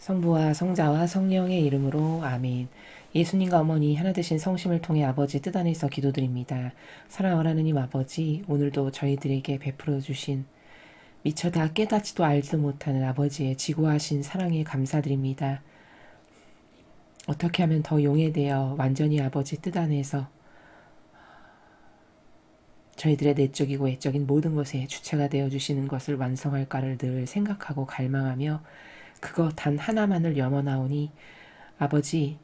성부와 성자와 성령의 이름으로 아멘. 예수님과 어머니 하나 되신 성심을 통해 아버지 뜻 안에서 기도드립니다. 사랑하는 하느님 아버지, 오늘도 저희들에게 베풀어 주신 미처 다 깨닫지도 알지도 못하는 아버지의 지고하신 사랑에 감사드립니다. 어떻게 하면 더 용해되어 완전히 아버지 뜻 안에서 저희들의 내적이고 외적인 모든 것에 주체가 되어주시는 것을 완성할까를 늘 생각하고 갈망하며 그거 단 하나만을 염원하오니 아버지,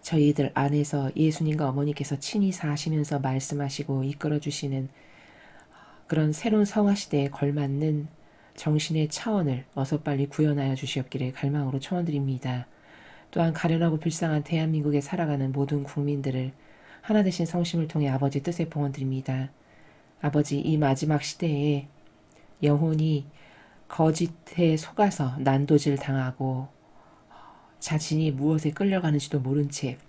저희들 안에서 예수님과 어머니께서 친히 사시면서 말씀하시고 이끌어주시는 그런 새로운 성화시대에 걸맞는 정신의 차원을 어서 빨리 구현하여 주시옵기를 갈망으로 초원드립니다. 또한 가련하고 불쌍한 대한민국에 살아가는 모든 국민들을 하나 되신 성심을 통해 아버지 뜻에 봉헌드립니다. 아버지, 이 마지막 시대에 영혼이 거짓에 속아서 난도질 당하고 자신이 무엇에 끌려가는지도 모른 채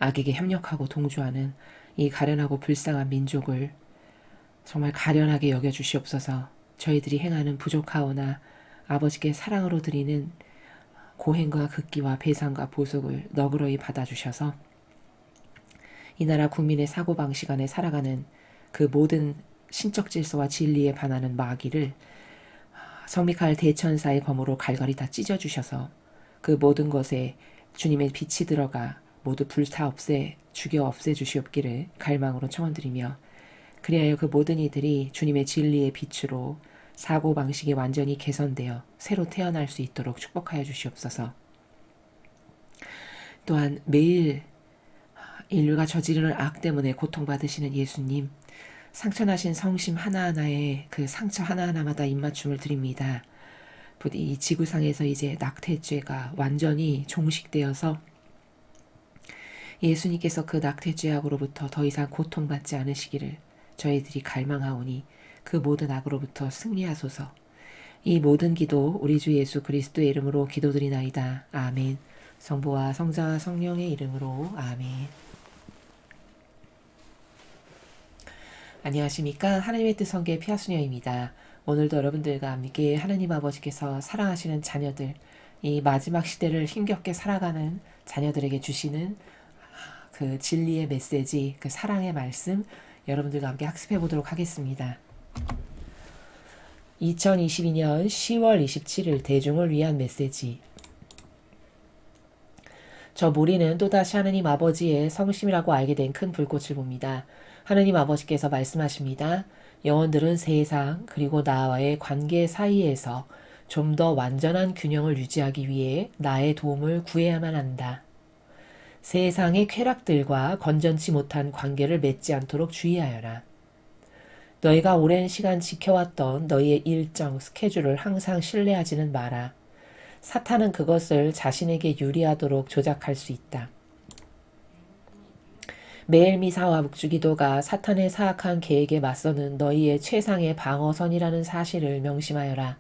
악에게 협력하고 동조하는 이 가련하고 불쌍한 민족을 정말 가련하게 여겨주시옵소서. 저희들이 행하는 부족하오나 아버지께 사랑으로 드리는 고행과 극기와 배상과 보속을 너그러이 받아주셔서 이 나라 국민의 사고방식 안에 살아가는 그 모든 신적 질서와 진리에 반하는 마귀를 성미칼 대천사의 검으로 갈갈이 다 찢어주셔서 그 모든 것에 주님의 빛이 들어가 모두 불타 죽여 없애주시옵기를 갈망으로 청원드리며 그리하여 그 모든 이들이 주님의 진리의 빛으로 사고방식이 완전히 개선되어 새로 태어날 수 있도록 축복하여 주시옵소서. 또한 매일 인류가 저지르는 악 때문에 고통받으시는 예수님, 상처나신 성심 하나하나에 그 상처 하나하나마다 입맞춤을 드립니다. 부디 이 지구상에서 이제 낙태죄가 완전히 종식되어서 예수님께서 그 낙태죄악으로부터 더 이상 고통받지 않으시기를 저희들이 갈망하오니 그 모든 악으로부터 승리하소서. 이 모든 기도 우리 주 예수 그리스도의 이름으로 기도드리나이다. 아멘. 성부와 성자와 성령의 이름으로 아멘. 안녕하십니까. 하나님의 뜻 성계 피아수녀입니다. 오늘도 여러분들과 함께 하나님 아버지께서 사랑하시는 자녀들, 이 마지막 시대를 힘겹게 살아가는 자녀들에게 주시는 그 진리의 메시지, 그 사랑의 말씀 여러분들과 함께 학습해 보도록 하겠습니다. 2022년 10월 27일 대중을 위한 메시지. 저 모리는 또다시 하느님 아버지의 성심이라고 알게 된 큰 불꽃을 봅니다. 하느님 아버지께서 말씀하십니다. 영혼들은 세상 그리고 나와의 관계 사이에서 좀 더 완전한 균형을 유지하기 위해 나의 도움을 구해야만 한다. 세상의 쾌락들과 건전치 못한 관계를 맺지 않도록 주의하여라. 너희가 오랜 시간 지켜왔던 너희의 일정, 스케줄을 항상 신뢰하지는 마라. 사탄은 그것을 자신에게 유리하도록 조작할 수 있다. 매일 미사와 묵주기도가 사탄의 사악한 계획에 맞서는 너희의 최상의 방어선이라는 사실을 명심하여라.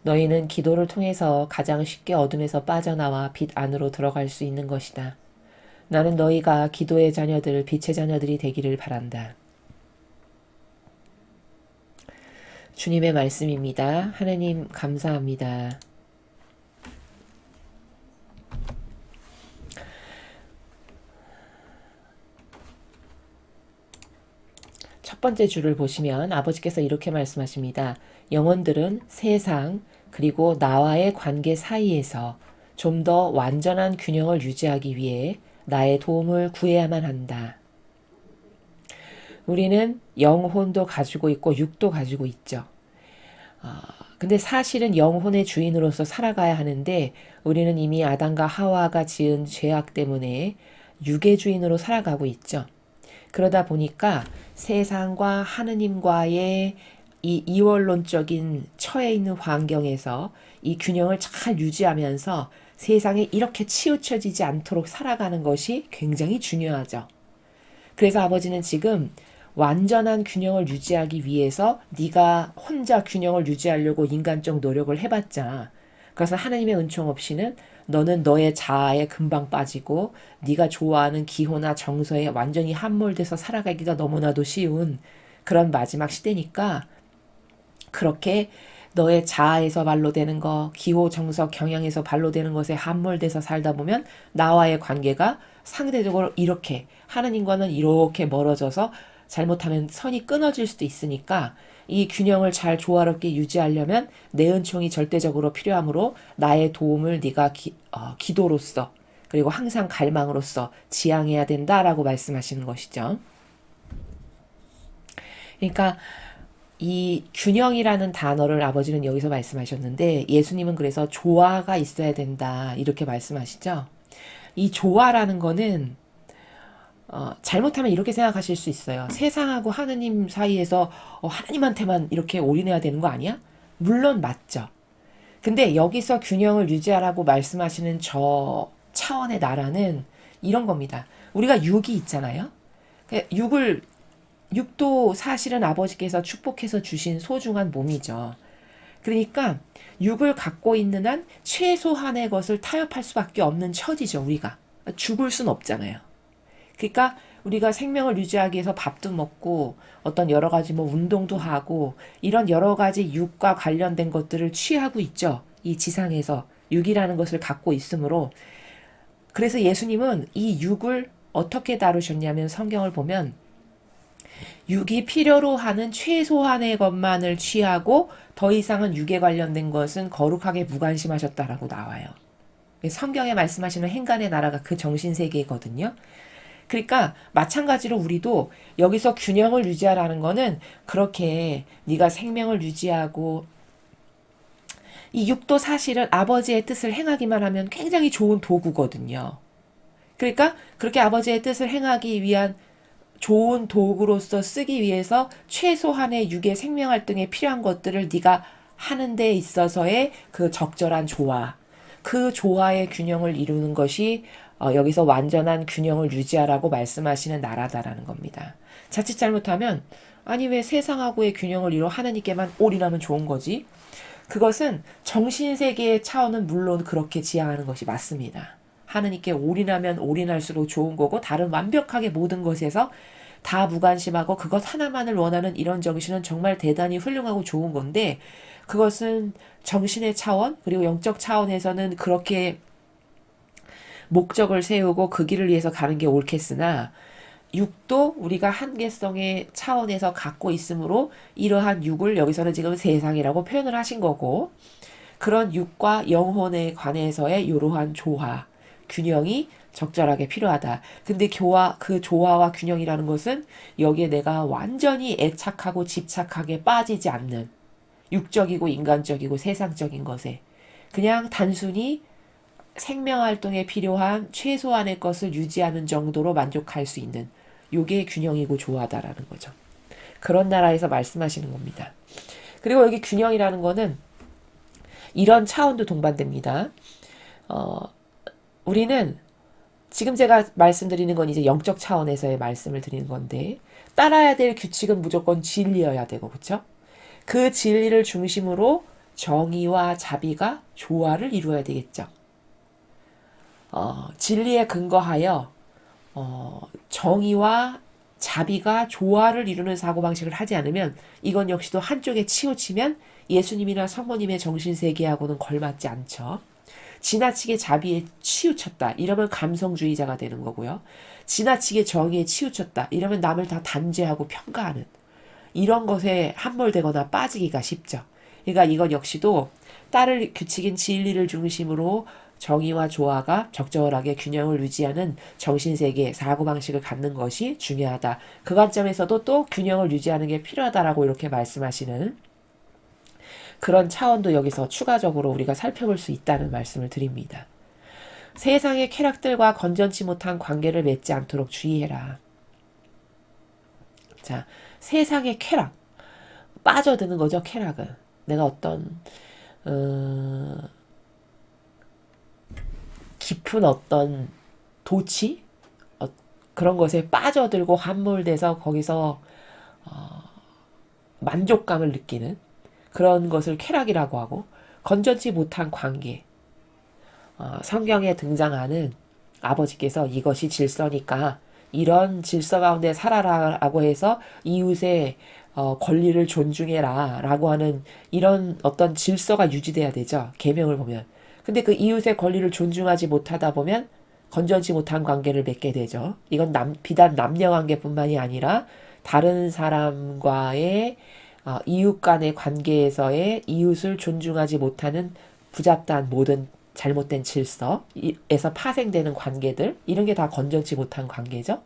너희는 기도를 통해서 가장 쉽게 어둠에서 빠져나와 빛 안으로 들어갈 수 있는 것이다. 나는 너희가 기도의 자녀들, 빛의 자녀들이 되기를 바란다. 주님의 말씀입니다. 하느님 감사합니다. 첫 번째 줄을 보시면 아버지께서 이렇게 말씀하십니다. 영혼들은 세상 그리고 나와의 관계 사이에서 좀 더 완전한 균형을 유지하기 위해 나의 도움을 구해야만 한다. 우리는 영혼도 가지고 있고 육도 가지고 있죠. 근데 사실은 영혼의 주인으로서 살아가야 하는데 우리는 이미 아담과 하와가 지은 죄악 때문에 육의 주인으로 살아가고 있죠. 그러다 보니까 세상과 하느님과의 이 이원론적인 처해 있는 환경에서 이 균형을 잘 유지하면서 세상에 이렇게 치우쳐지지 않도록 살아가는 것이 굉장히 중요하죠. 그래서 아버지는 지금 완전한 균형을 유지하기 위해서 네가 혼자 균형을 유지하려고 인간적 노력을 해봤자 그래서 하나님의 은총 없이는 너는 너의 자아에 금방 빠지고 네가 좋아하는 기호나 정서에 완전히 함몰돼서 살아가기가 너무나도 쉬운 그런 마지막 시대니까 그렇게 너의 자아에서 반로되는 거, 기호, 정석, 경향에서 반로되는 것에 함몰돼서 살다 보면 나와의 관계가 상대적으로 이렇게 하느님과는 이렇게 멀어져서 잘못하면 선이 끊어질 수도 있으니까 이 균형을 잘 조화롭게 유지하려면 내 은총이 절대적으로 필요하므로 나의 도움을 네가 기도로서 그리고 항상 갈망으로서 지향해야 된다라고 말씀하시는 것이죠. 그러니까 이 균형이라는 단어를 아버지는 여기서 말씀하셨는데 예수님은 그래서 조화가 있어야 된다 이렇게 말씀하시죠. 이 조화라는 거는 잘못하면 이렇게 생각하실 수 있어요. 세상하고 하느님 사이에서 하나님한테만 이렇게 올인해야 되는 거 아니야? 물론 맞죠. 근데 여기서 균형을 유지하라고 말씀하시는 저 차원의 나라는 이런 겁니다. 우리가 육이 있잖아요. 육도 사실은 아버지께서 축복해서 주신 소중한 몸이죠. 그러니까 육을 갖고 있는 한 최소한의 것을 타협할 수밖에 없는 처지죠, 우리가. 죽을 순 없잖아요. 그러니까 우리가 생명을 유지하기 위해서 밥도 먹고 어떤 여러 가지 운동도 하고 이런 여러 가지 육과 관련된 것들을 취하고 있죠. 이 지상에서 육이라는 것을 갖고 있으므로 그래서 예수님은 이 육을 어떻게 다루셨냐면 성경을 보면 육이 필요로 하는 최소한의 것만을 취하고 더 이상은 육에 관련된 것은 거룩하게 무관심하셨다라고 나와요. 성경에 말씀하시는 행간의 나라가 그 정신세계거든요. 그러니까 마찬가지로 우리도 여기서 균형을 유지하라는 거는 그렇게 네가 생명을 유지하고 이 육도 사실은 아버지의 뜻을 행하기만 하면 굉장히 좋은 도구거든요. 그러니까 그렇게 아버지의 뜻을 행하기 위한 좋은 도구로서 쓰기 위해서 최소한의 육의 생명 활동에 필요한 것들을 네가 하는 데 있어서의 그 적절한 조화, 그 조화의 균형을 이루는 것이 여기서 완전한 균형을 유지하라고 말씀하시는 나라다라는 겁니다. 자칫 잘못하면 아니 왜 세상하고의 균형을 이루어 하나님께만 올인하면 좋은 거지? 그것은 정신세계의 차원은 물론 그렇게 지향하는 것이 맞습니다. 하느님께 올인하면 올인할수록 좋은 거고 다른 완벽하게 모든 것에서 다 무관심하고 그것 하나만을 원하는 이런 정신은 정말 대단히 훌륭하고 좋은 건데 그것은 정신의 차원 그리고 영적 차원에서는 그렇게 목적을 세우고 그 길을 위해서 가는 게 옳겠으나 육도 우리가 한계성의 차원에서 갖고 있으므로 이러한 육을 여기서는 지금 세상이라고 표현을 하신 거고 그런 육과 영혼에 관해서의 이러한 조화, 균형이 적절하게 필요하다. 근데 그 조화와 균형이라는 것은 여기에 내가 완전히 애착하고 집착하게 빠지지 않는 육적이고 인간적이고 세상적인 것에 그냥 단순히 생명활동에 필요한 최소한의 것을 유지하는 정도로 만족할 수 있는 요게 균형이고 조화다라는 거죠. 그런 나라에서 말씀하시는 겁니다. 그리고 여기 균형이라는 거는 이런 차원도 동반됩니다. 우리는 지금 제가 말씀드리는 건 이제 영적 차원에서의 말씀을 드리는 건데 따라야 될 규칙은 무조건 진리여야 되고 그렇죠? 그 진리를 중심으로 정의와 자비가 조화를 이루어야 되겠죠. 진리에 근거하여 정의와 자비가 조화를 이루는 사고방식을 하지 않으면 이건 역시도 한쪽에 치우치면 예수님이나 성모님의 정신세계하고는 걸맞지 않죠. 지나치게 자비에 치우쳤다. 이러면 감성주의자가 되는 거고요. 지나치게 정의에 치우쳤다. 이러면 남을 다 단죄하고 평가하는 이런 것에 함몰되거나 빠지기가 쉽죠. 그러니까 이건 역시도 따를 규칙인 진리를 중심으로 정의와 조화가 적절하게 균형을 유지하는 정신세계, 사고방식을 갖는 것이 중요하다. 그 관점에서도 또 균형을 유지하는 게 필요하다라고 이렇게 말씀하시는 그런 차원도 여기서 추가적으로 우리가 살펴볼 수 있다는 말씀을 드립니다. 세상의 쾌락들과 건전치 못한 관계를 맺지 않도록 주의해라. 자, 세상의 쾌락. 빠져드는 거죠, 쾌락은. 내가 어떤 깊은 어떤 도치? 그런 것에 빠져들고 함몰돼서 거기서 만족감을 느끼는 그런 것을 쾌락이라고 하고 건전치 못한 관계 성경에 등장하는 아버지께서 이것이 질서니까 이런 질서 가운데 살아라라고 해서 이웃의 권리를 존중해라 라고 하는 이런 어떤 질서가 유지돼야 되죠. 계명을 보면. 근데 그 이웃의 권리를 존중하지 못하다 보면 건전치 못한 관계를 맺게 되죠. 이건 비단 남녀 관계뿐만이 아니라 다른 사람과의 이웃 간의 관계에서의 이웃을 존중하지 못하는 부잡다한 모든 잘못된 질서에서 파생되는 관계들, 이런 게 다 건전치 못한 관계죠.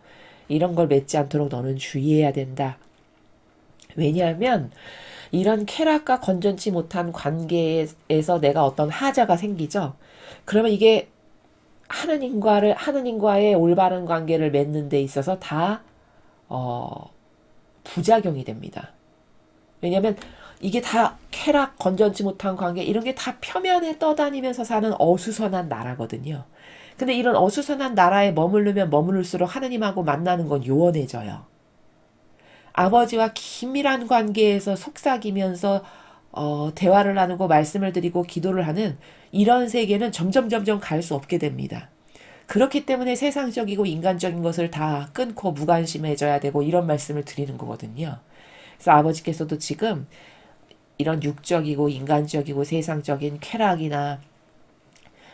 이런 걸 맺지 않도록 너는 주의해야 된다. 왜냐하면 이런 쾌락과 건전치 못한 관계에서 내가 어떤 하자가 생기죠. 그러면 이게 하느님과의 올바른 관계를 맺는 데 있어서 다 부작용이 됩니다. 왜냐하면 이게 다 쾌락, 건전치 못한 관계, 이런 게 다 표면에 떠다니면서 사는 어수선한 나라거든요. 근데 이런 어수선한 나라에 머무르면 머무를수록 하느님하고 만나는 건 요원해져요. 아버지와 긴밀한 관계에서 속삭이면서 대화를 나누고 말씀을 드리고 기도를 하는 이런 세계는 점점 갈 수 없게 됩니다. 그렇기 때문에 세상적이고 인간적인 것을 다 끊고 무관심해져야 되고 이런 말씀을 드리는 거거든요. 그래서 아버지께서도 지금 이런 육적이고 인간적이고 세상적인 쾌락이나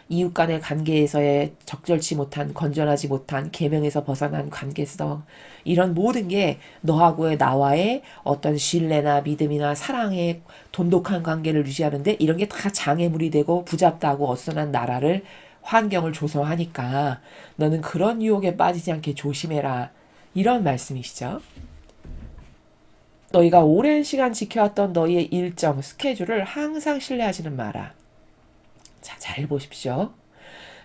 이웃 간의 관계에서의 적절치 못한, 건전하지 못한, 계명에서 벗어난 관계성, 이런 모든 게 너하고의 나와의 어떤 신뢰나 믿음이나 사랑의 돈독한 관계를 유지하는데 이런 게 다 장애물이 되고 부잡다고 어수선한 나라를, 환경을 조성하니까 너는 그런 유혹에 빠지지 않게 조심해라. 이런 말씀이시죠. 너희가 오랜 시간 지켜왔던 너희의 일정, 스케줄을 항상 신뢰하지는 마라. 자, 잘 보십시오.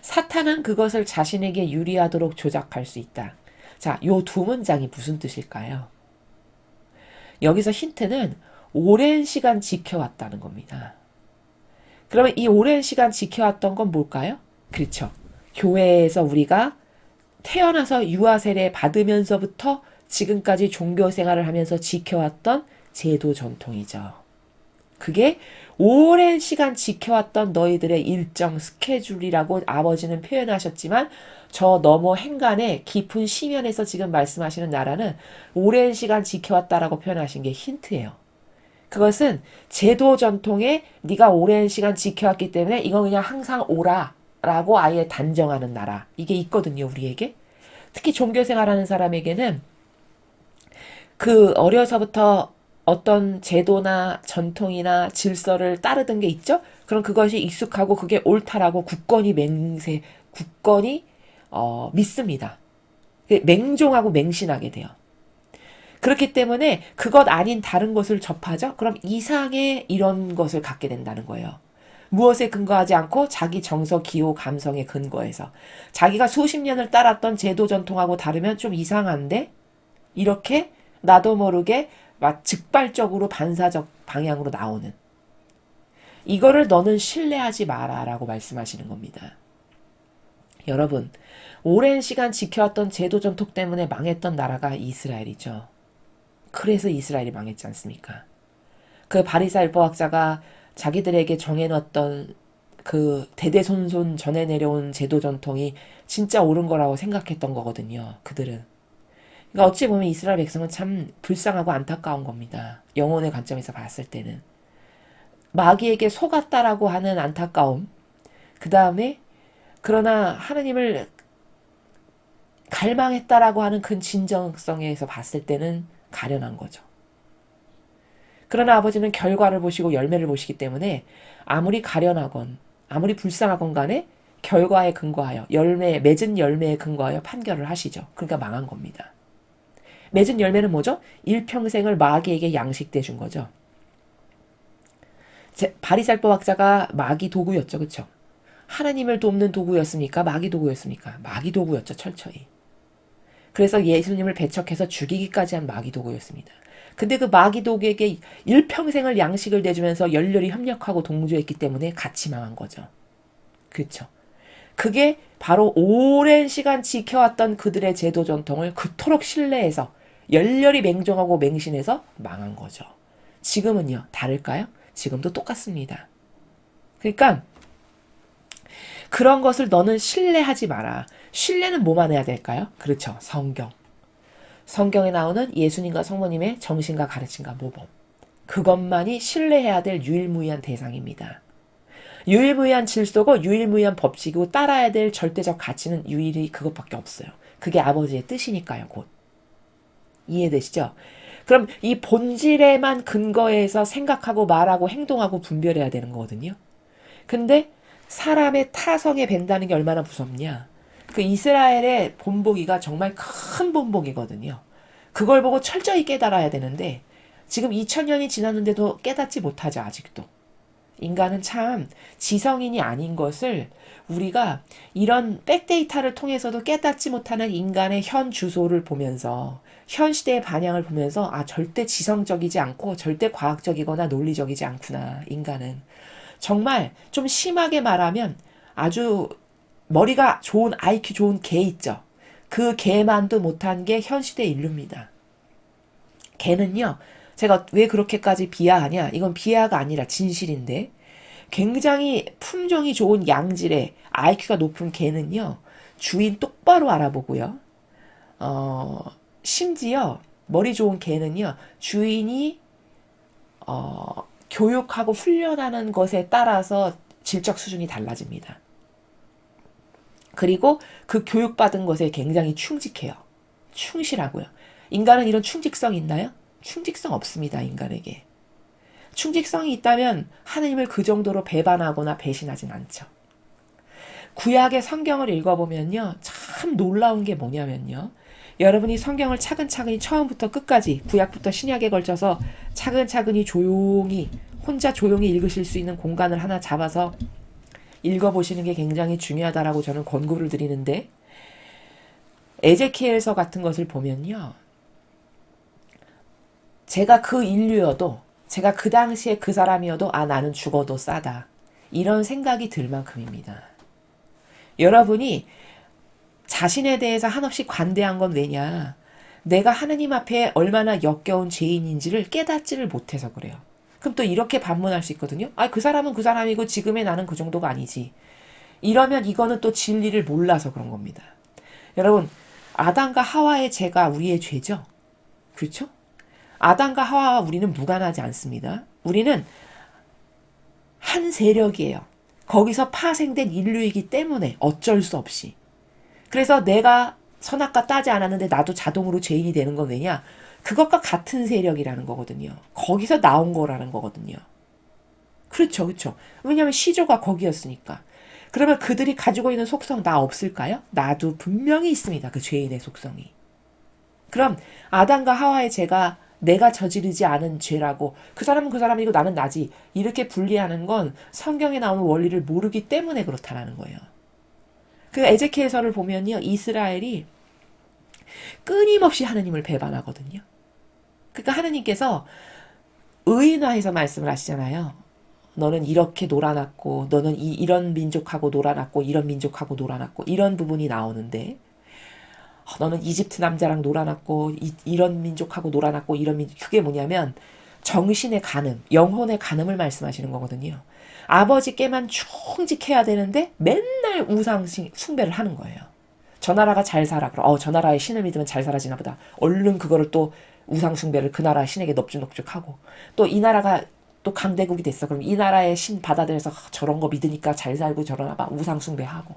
사탄은 그것을 자신에게 유리하도록 조작할 수 있다. 자, 요 두 문장이 무슨 뜻일까요? 여기서 힌트는 오랜 시간 지켜왔다는 겁니다. 그러면 이 오랜 시간 지켜왔던 건 뭘까요? 그렇죠. 교회에서 우리가 태어나서 유아 세례 받으면서부터 지금까지 종교 생활을 하면서 지켜왔던 제도 전통이죠. 그게 오랜 시간 지켜왔던 너희들의 일정 스케줄이라고 아버지는 표현하셨지만 저 너머 행간의 깊은 심연에서 지금 말씀하시는 나라는 오랜 시간 지켜왔다라고 표현하신 게 힌트예요. 그것은 제도 전통에 네가 오랜 시간 지켜왔기 때문에 이건 그냥 항상 오라 라고 아예 단정하는 나라. 이게 있거든요, 우리에게. 특히 종교생활하는 사람에게는 그 어려서부터 어떤 제도나 전통이나 질서를 따르던 게 있죠? 그럼 그것이 익숙하고 그게 옳다라고 굳건히 믿습니다. 맹종하고 맹신하게 돼요. 그렇기 때문에 그것 아닌 다른 것을 접하죠? 그럼 이상의 이런 것을 갖게 된다는 거예요. 무엇에 근거하지 않고 자기 정서, 기호, 감성에 근거해서. 자기가 수십 년을 따랐던 제도 전통하고 다르면 좀 이상한데? 이렇게 나도 모르게 막 즉발적으로 반사적 방향으로 나오는. 이거를 너는 신뢰하지 마라 라고 말씀하시는 겁니다. 여러분, 오랜 시간 지켜왔던 제도 전통 때문에 망했던 나라가 이스라엘이죠. 그래서 이스라엘이 망했지 않습니까? 그 바리사율법학자가 자기들에게 정해놨던 그 대대손손 전해 내려온 제도 전통이 진짜 옳은 거라고 생각했던 거거든요. 그들은. 그러니까 어찌 보면 이스라엘 백성은 참 불쌍하고 안타까운 겁니다. 영혼의 관점에서 봤을 때는. 마귀에게 속았다라고 하는 안타까움. 그 다음에 그러나 하느님을 갈망했다라고 하는 그 진정성에서 봤을 때는 가련한 거죠. 그러나 아버지는 결과를 보시고 열매를 보시기 때문에 아무리 가련하건 아무리 불쌍하건 간에 결과에 근거하여 맺은 열매에 근거하여 판결을 하시죠. 그러니까 망한 겁니다. 맺은 열매는 뭐죠? 일평생을 마귀에게 양식돼 준 거죠. 바리살법학자가 마귀 도구였죠. 그렇죠? 하나님을 돕는 도구였습니까? 마귀 도구였습니까? 마귀 도구였죠. 철저히. 그래서 예수님을 배척해서 죽이기까지 한 마귀 도구였습니다. 근데 그 마귀 도구에게 일평생을 양식을 내주면서 열렬히 협력하고 동조했기 때문에 같이 망한 거죠. 그렇죠? 그게 바로 오랜 시간 지켜왔던 그들의 제도 전통을 그토록 신뢰해서 열렬히 맹종하고 맹신해서 망한 거죠. 지금은요, 다를까요? 지금도 똑같습니다. 그러니까 그런 것을 너는 신뢰하지 마라. 신뢰는 뭐만 해야 될까요? 그렇죠. 성경. 성경에 나오는 예수님과 성모님의 정신과 가르침과 모범. 그것만이 신뢰해야 될 유일무이한 대상입니다. 유일무이한 질서고 유일무이한 법칙이고 따라야 될 절대적 가치는 유일히 그것밖에 없어요. 그게 아버지의 뜻이니까요, 곧. 이해되시죠? 그럼 이 본질에만 근거해서 생각하고 말하고 행동하고 분별해야 되는 거거든요. 근데 사람의 타성에 밴다는 게 얼마나 무섭냐. 그 이스라엘의 본보기가 정말 큰 본보기거든요. 그걸 보고 철저히 깨달아야 되는데 지금 2000년이 지났는데도 깨닫지 못하죠, 아직도. 인간은 참 지성인이 아닌 것을 우리가 이런 백데이터를 통해서도 깨닫지 못하는 인간의 현 주소를 보면서 현 시대의 반향을 보면서 아, 절대 지성적이지 않고 절대 과학적이거나 논리적이지 않구나, 인간은. 정말 좀 심하게 말하면 아주 머리가 좋은 IQ 좋은 개 있죠. 그 개만도 못한 게 현 시대 인류입니다. 개는요. 제가 왜 그렇게까지 비하하냐? 이건 비하가 아니라 진실인데 굉장히 품종이 좋은 양질의 IQ가 높은 개는요. 주인 똑바로 알아보고요. 심지어 머리 좋은 개는요. 주인이 교육하고 훈련하는 것에 따라서 질적 수준이 달라집니다. 그리고 그 교육받은 것에 굉장히 충직해요. 충실하고요. 인간은 이런 충직성이 있나요? 충직성 없습니다, 인간에게. 충직성이 있다면 하느님을 그 정도로 배반하거나 배신하진 않죠. 구약의 성경을 읽어보면요. 참 놀라운 게 뭐냐면요. 여러분이 성경을 차근차근히 처음부터 끝까지 구약부터 신약에 걸쳐서 차근차근히 조용히 혼자 조용히 읽으실 수 있는 공간을 하나 잡아서 읽어보시는 게 굉장히 중요하다라고 저는 권고를 드리는데 에제키엘서 같은 것을 보면요. 제가 그 인류여도 제가 그 당시에 그 사람이어도 아 나는 죽어도 싸다. 이런 생각이 들 만큼입니다. 여러분이 자신에 대해서 한없이 관대한 건 왜냐. 내가 하느님 앞에 얼마나 역겨운 죄인인지를 깨닫지를 못해서 그래요. 그럼 또 이렇게 반문할 수 있거든요. 아, 그 사람은 그 사람이고 지금의 나는 그 정도가 아니지. 이러면 이거는 또 진리를 몰라서 그런 겁니다. 여러분, 아담과 하와의 죄가 우리의 죄죠. 그렇죠? 아담과 하와와 우리는 무관하지 않습니다. 우리는 한 세력이에요. 거기서 파생된 인류이기 때문에 어쩔 수 없이. 그래서 내가 선악과 따지 않았는데 나도 자동으로 죄인이 되는 건 왜냐? 그것과 같은 세력이라는 거거든요. 거기서 나온 거라는 거거든요. 그렇죠, 그렇죠. 왜냐하면 시조가 거기였으니까. 그러면 그들이 가지고 있는 속성 나 없을까요? 나도 분명히 있습니다. 그 죄인의 속성이. 그럼 아담과 하와의 죄가 내가 저지르지 않은 죄라고 그 사람은 그 사람이고 나는 나지 이렇게 분리하는 건 성경에 나오는 원리를 모르기 때문에 그렇다라는 거예요. 그 에제키엘서를 보면요. 이스라엘이 끊임없이 하느님을 배반하거든요. 그러니까 하느님께서 의인화해서 말씀을 하시잖아요. 너는 이렇게 놀아놨고 너는 이런 민족하고 놀아놨고 이런 민족하고 놀아놨고 이런 부분이 나오는데 너는 이집트 남자랑 놀아놨고 이런 민족하고 놀아놨고 이런 민족. 그게 뭐냐면 정신의 간음, 영혼의 간음을 말씀하시는 거거든요. 아버지께만 충직해야 되는데 맨날 우상 숭배를 하는 거예요. 저 나라가 잘 살아. 그럼 저 나라의 신을 믿으면 잘 살아지나 보다. 얼른 그거를 또 우상 숭배를 그 나라 신에게 넙죽넙죽하고 또 이 나라가 또 강대국이 됐어. 그럼 이 나라의 신 받아들여서 저런 거 믿으니까 잘 살고 저러나 봐. 우상 숭배하고.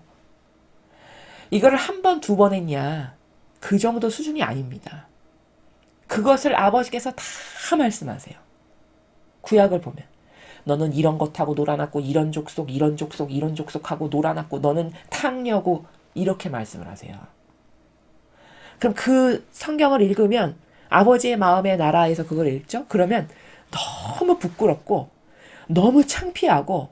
이거를 한 번, 두 번 했냐. 그 정도 수준이 아닙니다. 그것을 아버지께서 다 말씀하세요. 구약을 보면. 너는 이런 것하고 놀아놨고 이런 족속 이런 족속 이런 족속하고 놀아놨고 너는 탕녀고 이렇게 말씀을 하세요. 그럼 그 성경을 읽으면 아버지의 마음의 나라에서 그걸 읽죠? 그러면 너무 부끄럽고 너무 창피하고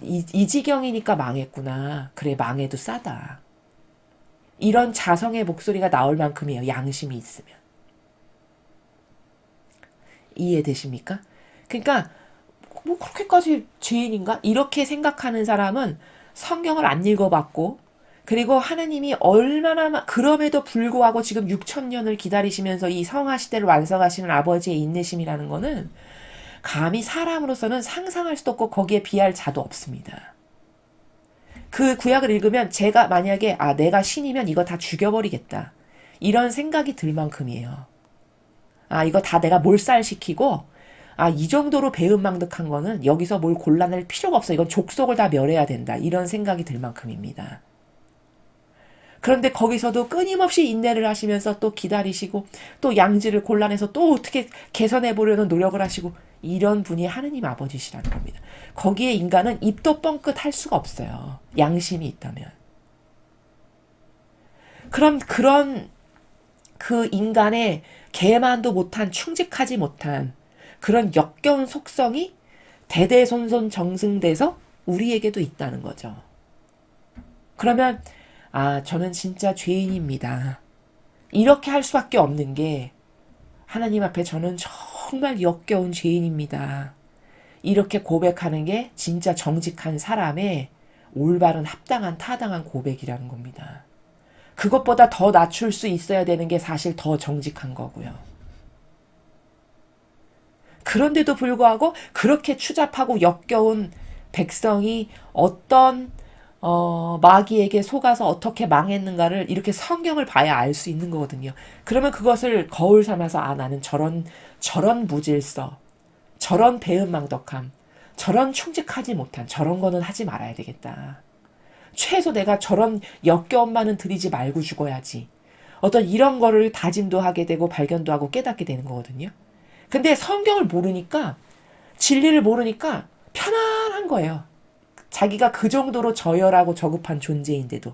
이 지경이니까 망했구나. 그래 망해도 싸다. 이런 자성의 목소리가 나올 만큼이에요. 양심이 있으면. 이해되십니까? 그러니까 뭐 그렇게까지 죄인인가? 이렇게 생각하는 사람은 성경을 안 읽어봤고 그리고 하느님이 얼마나 그럼에도 불구하고 지금 6,000년을 기다리시면서 이 성화시대를 완성하시는 아버지의 인내심이라는 거는 감히 사람으로서는 상상할 수도 없고 거기에 비할 자도 없습니다. 그 구약을 읽으면 제가 만약에 내가 신이면 이거 다 죽여버리겠다. 이런 생각이 들 만큼이에요. 아, 이거 다 내가 몰살시키고, 아, 이 정도로 배은망덕한 거는 여기서 뭘 골라낼 필요가 없어. 이건 족속을 다 멸해야 된다. 이런 생각이 들 만큼입니다. 그런데 거기서도 끊임없이 인내를 하시면서 또 기다리시고 또 양지를 곤란해서 또 어떻게 개선해 보려는 노력을 하시고 이런 분이 하느님 아버지시라는 겁니다. 거기에 인간은 입도 뻥끗 할 수가 없어요. 양심이 있다면. 그럼 그런 그 인간의 개만도 못한 충직하지 못한 그런 역겨운 속성이 대대손손 정승돼서 우리에게도 있다는 거죠. 그러면 아, 저는 진짜 죄인입니다. 이렇게 할 수밖에 없는 게 하나님 앞에 저는 정말 역겨운 죄인입니다. 이렇게 고백하는 게 진짜 정직한 사람의 올바른 합당한 타당한 고백이라는 겁니다. 그것보다 더 낮출 수 있어야 되는 게 사실 더 정직한 거고요. 그런데도 불구하고 그렇게 추잡하고 역겨운 백성이 어떤 마귀에게 속아서 어떻게 망했는가를 이렇게 성경을 봐야 알 수 있는 거거든요. 그러면 그것을 거울 삼아서 아, 나는 저런 무질서, 저런 배은망덕함, 저런 충직하지 못한 저런 거는 하지 말아야 되겠다. 최소 내가 저런 역겨움만은 들이지 말고 죽어야지. 어떤 이런 거를 다짐도 하게 되고 발견도 하고 깨닫게 되는 거거든요. 근데 성경을 모르니까, 진리를 모르니까 편안한 거예요. 자기가 그 정도로 저열하고 저급한 존재인데도.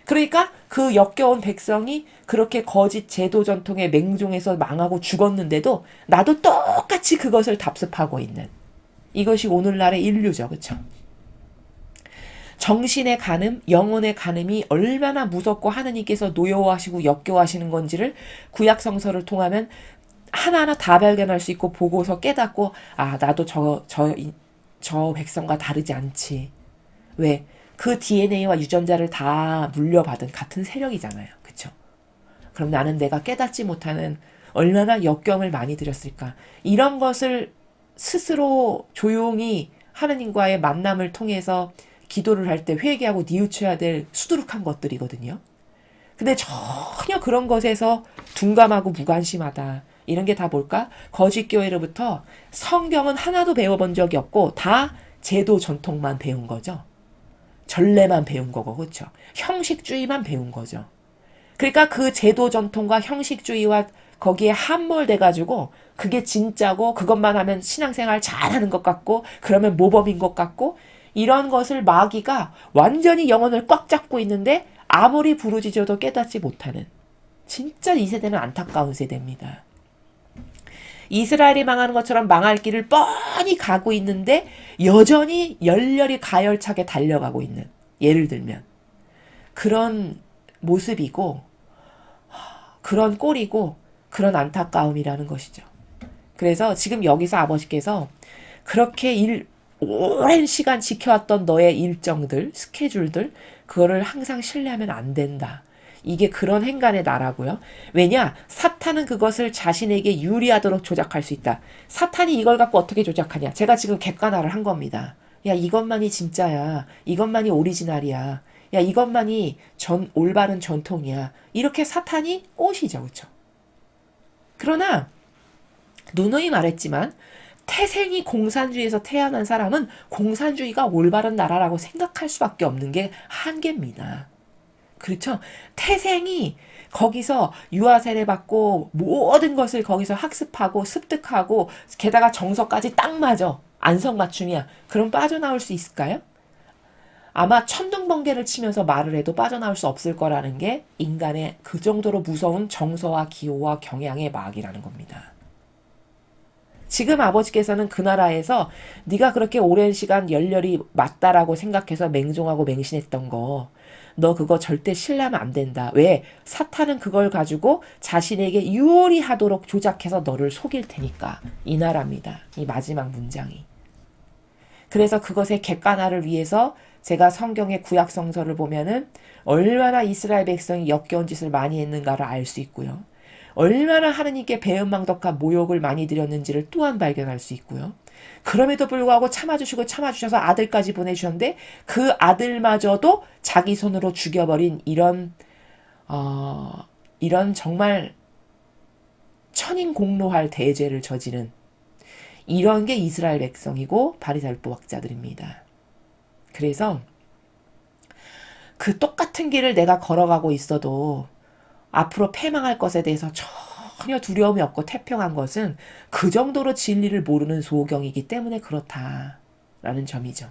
그러니까 그 역겨운 백성이 그렇게 거짓 제도 전통에 맹종해서 망하고 죽었는데도 나도 똑같이 그것을 답습하고 있는. 이것이 오늘날의 인류죠. 그렇죠? 정신의 간음, 영혼의 간음이 얼마나 무섭고 하느님께서 노여워하시고 역겨워하시는 건지를 구약 성서를 통하면 하나하나 다 발견할 수 있고 보고서 깨닫고 아, 나도 저 백성과 다르지 않지. 왜? 그 DNA와 유전자를 다 물려받은 같은 세력이잖아요. 그쵸? 그럼 나는 내가 깨닫지 못하는 얼마나 역경을 많이 들였을까. 이런 것을 스스로 조용히 하느님과의 만남을 통해서 기도를 할 때 회개하고 뉘우쳐야 될 수두룩한 것들이거든요. 근데 전혀 그런 것에서 둔감하고 무관심하다. 이런 게 다 뭘까? 거짓 교회로부터 성경은 하나도 배워본 적이 없고 다 제도 전통만 배운 거죠. 전례만 배운 거고, 그렇죠? 형식주의만 배운 거죠. 그러니까 그 제도 전통과 형식주의와 거기에 함몰돼가지고 그게 진짜고 그것만 하면 신앙생활 잘하는 것 같고 그러면 모범인 것 같고 이런 것을 마귀가 완전히 영혼을 꽉 잡고 있는데 아무리 부르짖어도 깨닫지 못하는 진짜 이 세대는 안타까운 세대입니다. 이스라엘이 망하는 것처럼 망할 길을 뻔히 가고 있는데 여전히 열렬히 가열차게 달려가고 있는, 예를 들면 그런 모습이고 그런 꼴이고 그런 안타까움이라는 것이죠. 그래서 지금 여기서 아버지께서 그렇게 오랜 시간 지켜왔던 너의 일정들, 스케줄들, 그거를 항상 신뢰하면 안 된다. 이게 그런 행간의 나라고요. 왜냐? 사탄은 그것을 자신에게 유리하도록 조작할 수 있다. 사탄이 이걸 갖고 어떻게 조작하냐? 제가 지금 객관화를 한 겁니다. 야, 이것만이 진짜야. 이것만이 오리지널이야. 야, 이것만이 올바른 전통이야. 이렇게 사탄이 꼬시죠. 그렇죠? 그러나 누누이 말했지만 태생이 공산주의에서 태어난 사람은 공산주의가 올바른 나라라고 생각할 수밖에 없는 게 한계입니다. 그렇죠? 태생이 거기서 유아 세례받고 모든 것을 거기서 학습하고 습득하고 게다가 정서까지 딱 맞아. 안성맞춤이야. 그럼 빠져나올 수 있을까요? 아마 천둥번개를 치면서 말을 해도 빠져나올 수 없을 거라는 게 인간의 그 정도로 무서운 정서와 기호와 경향의 마귀라는 겁니다. 지금 아버지께서는 그 나라에서 네가 그렇게 오랜 시간 열렬히 맞다라고 생각해서 맹종하고 맹신했던 거 너 그거 절대 신뢰하면 안 된다. 왜? 사탄은 그걸 가지고 자신에게 유리 하도록 조작해서 너를 속일 테니까. 이 나라입니다. 이 마지막 문장이. 그래서 그것의 객관화를 위해서 제가 성경의 구약 성서를 보면은 얼마나 이스라엘 백성이 역겨운 짓을 많이 했는가를 알 수 있고요. 얼마나 하느님께 배은망덕한 모욕을 많이 드렸는지를 또한 발견할 수 있고요. 그럼에도 불구하고 참아주셔서 아들까지 보내주셨는데 그 아들마저도 자기 손으로 죽여버린 이런 이런 정말 천인공노할 대죄를 저지른 이런 게 이스라엘 백성이고 바리새율법학자들입니다. 그래서 그 똑같은 길을 내가 걸어가고 있어도 앞으로 패망할 것에 대해서 전혀 두려움이 없고 태평한 것은 그 정도로 진리를 모르는 소경이기 때문에 그렇다라는 점이죠.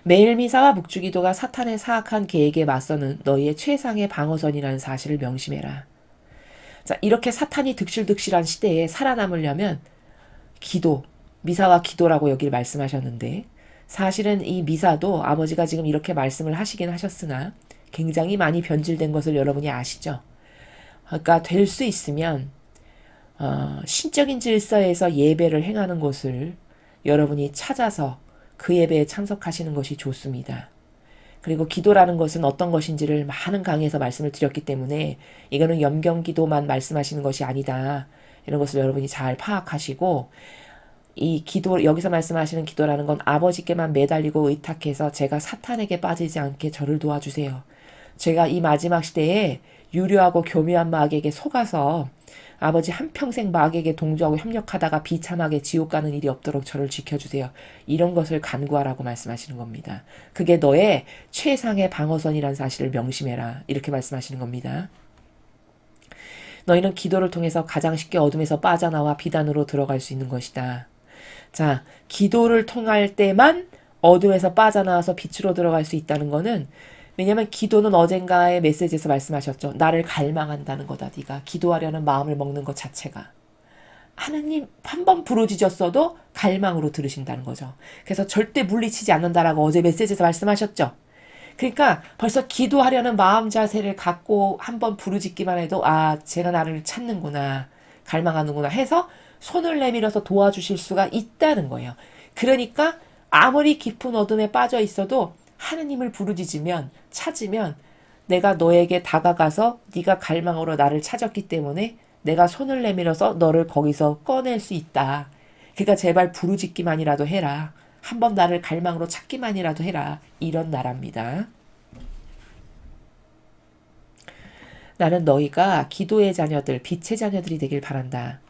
매일 미사와 묵주기도가 사탄의 사악한 계획에 맞서는 너희의 최상의 방어선이라는 사실을 명심해라. 자, 이렇게 사탄이 득실득실한 시대에 살아남으려면 기도, 미사와 기도라고 여기를 말씀하셨는데 사실은 이 미사도 아버지가 지금 이렇게 말씀을 하시긴 하셨으나 굉장히 많이 변질된 것을 여러분이 아시죠? 그러니까 될 수 있으면 신적인 질서에서 예배를 행하는 곳을 여러분이 찾아서 그 예배에 참석하시는 것이 좋습니다. 그리고 기도라는 것은 어떤 것인지를 많은 강의에서 말씀을 드렸기 때문에 이거는 염경기도만 말씀하시는 것이 아니다. 이런 것을 여러분이 잘 파악하시고 이 기도, 여기서 말씀하시는 기도라는 건 아버지께만 매달리고 의탁해서 제가 사탄에게 빠지지 않게 저를 도와주세요. 제가 이 마지막 시대에 유료하고 교묘한 마귀에게 속아서 아버지 한평생 마귀에게 동조하고 협력하다가 비참하게 지옥 가는 일이 없도록 저를 지켜주세요. 이런 것을 간구하라고 말씀하시는 겁니다. 그게 너의 최상의 방어선이라는 사실을 명심해라. 이렇게 말씀하시는 겁니다. 너희는 기도를 통해서 가장 쉽게 어둠에서 빠져나와 비단으로 들어갈 수 있는 것이다. 자, 기도를 통할 때만 어둠에서 빠져나와서 빛으로 들어갈 수 있다는 거는 왜냐면 기도는 어젠가의 메시지에서 말씀하셨죠. 나를 갈망한다는 거다. 네가 기도하려는 마음을 먹는 것 자체가. 하느님 한 번 부르짖었어도 갈망으로 들으신다는 거죠. 그래서 절대 물리치지 않는다라고 어제 메시지에서 말씀하셨죠. 그러니까 벌써 기도하려는 마음 자세를 갖고 한 번 부르짖기만 해도 아, 제가 나를 찾는구나. 갈망하는구나 해서 손을 내밀어서 도와주실 수가 있다는 거예요. 그러니까 아무리 깊은 어둠에 빠져 있어도 하느님을 부르짖으면 찾으면 내가 너에게 다가가서 네가 갈망으로 나를 찾았기 때문에 내가 손을 내밀어서 너를 거기서 꺼낼 수 있다. 그러니까 제발 부르짖기만이라도 해라. 한번 나를 갈망으로 찾기만이라도 해라. 이런 나라입니다. 나는 너희가 기도의 자녀들, 빛의 자녀들이 되길 바란다.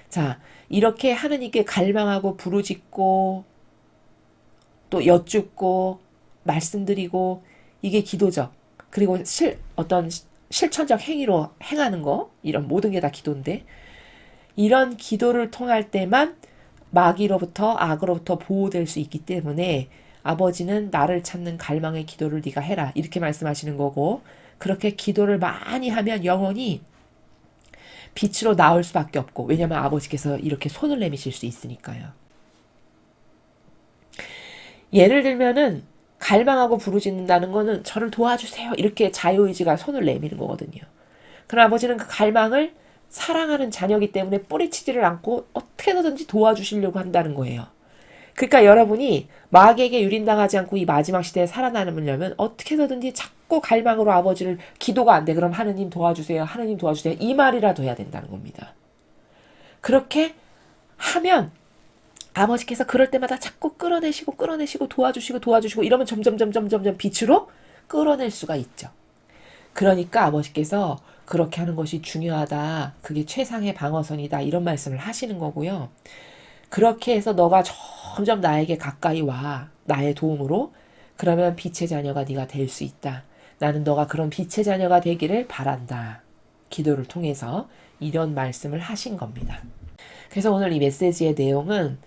자, 이렇게 하느님께 갈망하고 부르짖고 또 여쭙고 말씀드리고 이게 기도죠. 그리고 어떤 실천적 행위로 행하는 거 이런 모든 게 다 기도인데 이런 기도를 통할 때만 마귀로부터 악으로부터 보호될 수 있기 때문에 아버지는 나를 찾는 갈망의 기도를 네가 해라 이렇게 말씀하시는 거고 그렇게 기도를 많이 하면 영원히 빛으로 나올 수밖에 없고 왜냐하면 아버지께서 이렇게 손을 내미실 수 있으니까요. 예를 들면은 갈망하고 부르짖는다는 거는 저를 도와주세요 이렇게 자유의지가 손을 내미는 거거든요. 그럼 아버지는 그 갈망을 사랑하는 자녀이기 때문에 뿌리치지를 않고 어떻게든지 도와주시려고 한다는 거예요. 그러니까 여러분이 마귀에게 유린당하지 않고 이 마지막 시대에 살아남으려면 어떻게 해서든지 자꾸 갈망으로 아버지를 기도가 안 돼. 그럼 하느님 도와주세요. 하느님 도와주세요. 이 말이라도 해야 된다는 겁니다. 그렇게 하면 아버지께서 그럴 때마다 자꾸 끌어내시고 도와주시고 이러면 점점 빛으로 끌어낼 수가 있죠. 그러니까 아버지께서 그렇게 하는 것이 중요하다. 그게 최상의 방어선이다. 이런 말씀을 하시는 거고요. 그렇게 해서 너가 점점 나에게 가까이 와. 나의 도움으로. 그러면 빛의 자녀가 네가 될 수 있다. 나는 너가 그런 빛의 자녀가 되기를 바란다. 기도를 통해서 이런 말씀을 하신 겁니다. 그래서 오늘 이 메시지의 내용은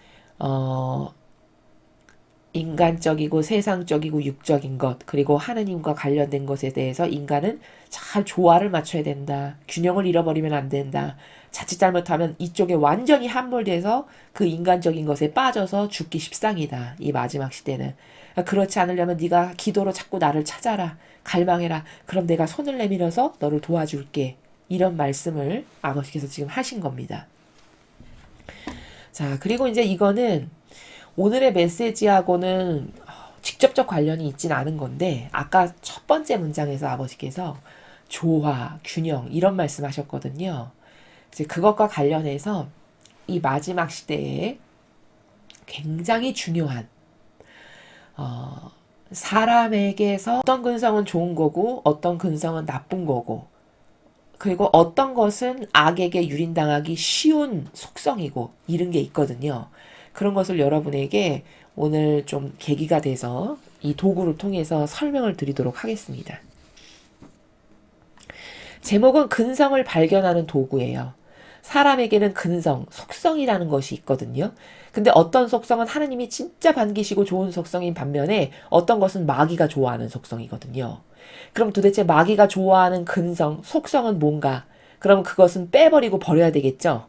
인간적이고 세상적이고 육적인 것 그리고 하느님과 관련된 것에 대해서 인간은 잘 조화를 맞춰야 된다. 균형을 잃어버리면 안 된다. 자칫 잘못하면 이쪽에 완전히 함몰돼서 그 인간적인 것에 빠져서 죽기 십상이다. 이 마지막 시대는. 그렇지 않으려면 네가 기도로 자꾸 나를 찾아라. 갈망해라. 그럼 내가 손을 내밀어서 너를 도와줄게. 이런 말씀을 아버지께서 지금 하신 겁니다. 자, 그리고 이제 이거는 오늘의 메시지하고는 직접적 관련이 있진 않은 건데 아까 첫 번째 문장에서 아버지께서 조화, 균형 이런 말씀하셨거든요. 이제 그것과 관련해서 이 마지막 시대에 굉장히 중요한 사람에게서 어떤 근성은 좋은 거고 어떤 근성은 나쁜 거고, 그리고 어떤 것은 악에게 유린당하기 쉬운 속성이고 이런 게 있거든요. 그런 것을 여러분에게 오늘 좀 계기가 돼서 이 도구를 통해서 설명을 드리도록 하겠습니다. 제목은 근성을 발견하는 도구예요. 사람에게는 근성, 속성이라는 것이 있거든요. 근데 어떤 속성은 하느님이 진짜 반기시고 좋은 속성인 반면에 어떤 것은 마귀가 좋아하는 속성이거든요. 그럼 도대체 마귀가 좋아하는 근성, 속성은 뭔가? 그럼 그것은 빼버리고 버려야 되겠죠?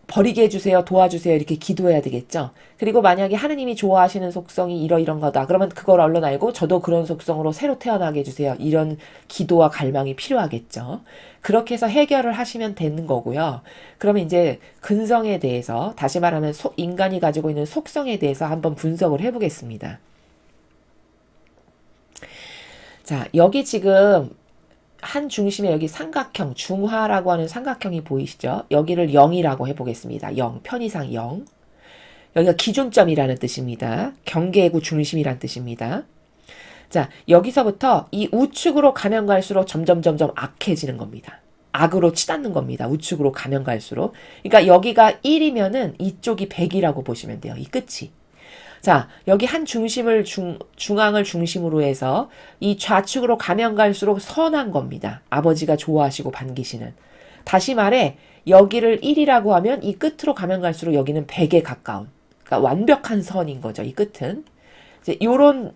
버리게 해주세요, 도와주세요 이렇게 기도해야 되겠죠. 그리고 만약에 하느님이 좋아하시는 속성이 이러이런 거다, 그러면 그걸 얼른 알고 저도 그런 속성으로 새로 태어나게 해주세요, 이런 기도와 갈망이 필요하겠죠. 그렇게 해서 해결을 하시면 되는 거고요. 그러면 이제 근성에 대해서, 다시 말하면 인간이 가지고 있는 속성에 대해서 한번 분석을 해보겠습니다. 자, 여기 지금 한 중심에 여기 삼각형, 중화라고 하는 삼각형이 보이시죠? 여기를 0이라고 해보겠습니다. 0, 편의상 0. 여기가 기준점이라는 뜻입니다. 경계구 중심이란 뜻입니다. 자, 여기서부터 이 우측으로 가면 갈수록 점점 악해지는 겁니다. 악으로 치닫는 겁니다. 우측으로 가면 갈수록. 그러니까 여기가 1이면은 이쪽이 100이라고 보시면 돼요. 이 끝이. 자, 여기 한 중심을 중앙을 중심으로 해서 이 좌측으로 가면 갈수록 선한 겁니다. 아버지가 좋아하시고 반기시는. 다시 말해 여기를 1이라고 하면 이 끝으로 가면 갈수록 여기는 100에 가까운, 그러니까 완벽한 선인 거죠. 이 끝은. 이제 요런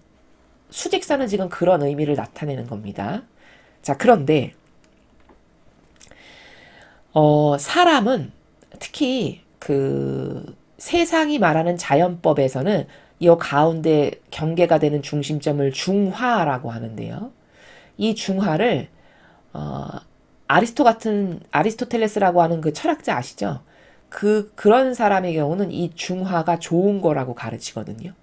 수직선은 지금 그런 의미를 나타내는 겁니다. 자, 그런데 사람은 특히 그 세상이 말하는 자연법에서는 이 가운데 경계가 되는 중심점을 중화라고 하는데요. 이 중화를 아리스토텔레스라고 하는 그 철학자 아시죠? 그런 사람의 경우는 이 중화가 좋은 거라고 가르치거든요.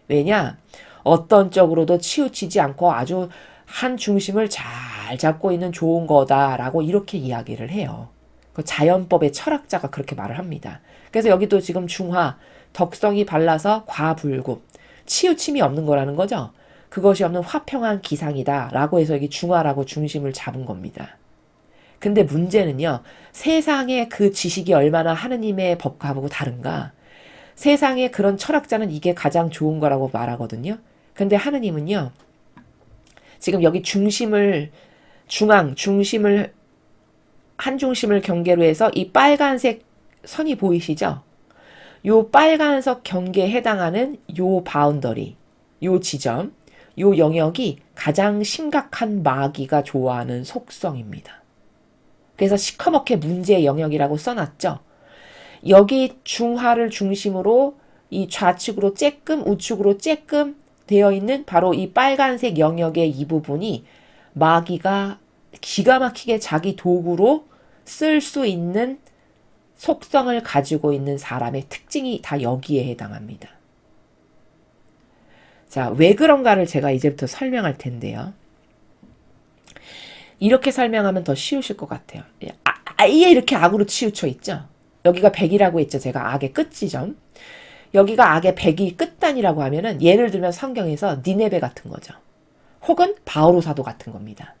왜냐? 어떤 쪽으로도 치우치지 않고 아주 한 중심을 잘 잡고 있는 좋은 거다라고 이렇게 이야기를 해요. 그 자연법의 철학자가 그렇게 말을 합니다. 그래서 여기도 지금 중화, 덕성이 발라서 과불급, 치우침이 없는 거라는 거죠. 그것이 없는 화평한 기상이다 라고 해서 여기 중화라고 중심을 잡은 겁니다. 근데 문제는요, 세상의 그 지식이 얼마나 하느님의 법과하고 다른가. 세상에 그런 철학자는 이게 가장 좋은 거라고 말하거든요. 근데 하느님은요, 지금 여기 중심을, 중심을, 한 중심을 경계로 해서 이 빨간색 선이 보이시죠? 요 빨간색 경계에 해당하는 요 바운더리, 요 지점, 요 영역이 가장 심각한 마귀가 좋아하는 속성입니다. 그래서 시커멓게 문제의 영역이라고 써놨죠. 여기 중화를 중심으로 이 좌측으로 쬐끔 우측으로 쬐끔 되어 있는 바로 이 빨간색 영역의 이 부분이 마귀가 기가 막히게 자기 도구로 쓸 수 있는 속성을 가지고 있는 사람의 특징이 다 여기에 해당합니다. 자, 왜 그런가를 제가 이제부터 설명할 텐데요. 이렇게 설명하면 더 쉬우실 것 같아요. 아예 이렇게 악으로 치우쳐 있죠. 여기가 100이라고 했죠. 제가 악의 끝지점. 여기가 악의 100이 끝단이라고 하면은 예를 들면 성경에서 니네베 같은 거죠. 혹은 바오로 사도 같은 겁니다.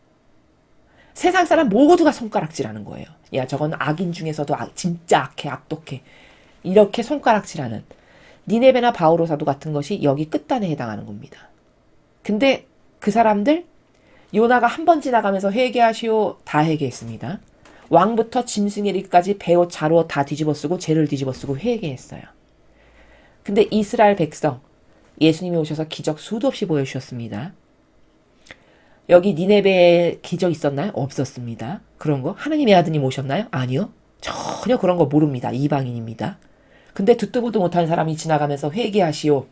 세상 사람 모두가 손가락질하는 거예요. 야, 저건 악인 중에서도 진짜 악해, 악독해. 이렇게 손가락질하는 니네베나 바오로 사도 같은 것이 여기 끝단에 해당하는 겁니다. 근데 그 사람들 요나가 한 번 지나가면서 회개하시오 다 회개했습니다. 왕부터 짐승에리까지 배옷 자루옷 다 뒤집어쓰고 죄를 뒤집어쓰고 회개했어요. 근데 이스라엘 백성 예수님이 오셔서 기적 수도 없이 보여주셨습니다. 여기 니네베에 기적 있었나요? 없었습니다. 그런 거? 하느님의 아드님 오셨나요? 아니요. 전혀 그런 거 모릅니다. 이방인입니다. 근데 듣도 보도 못하는 사람이 지나가면서 회개하시오.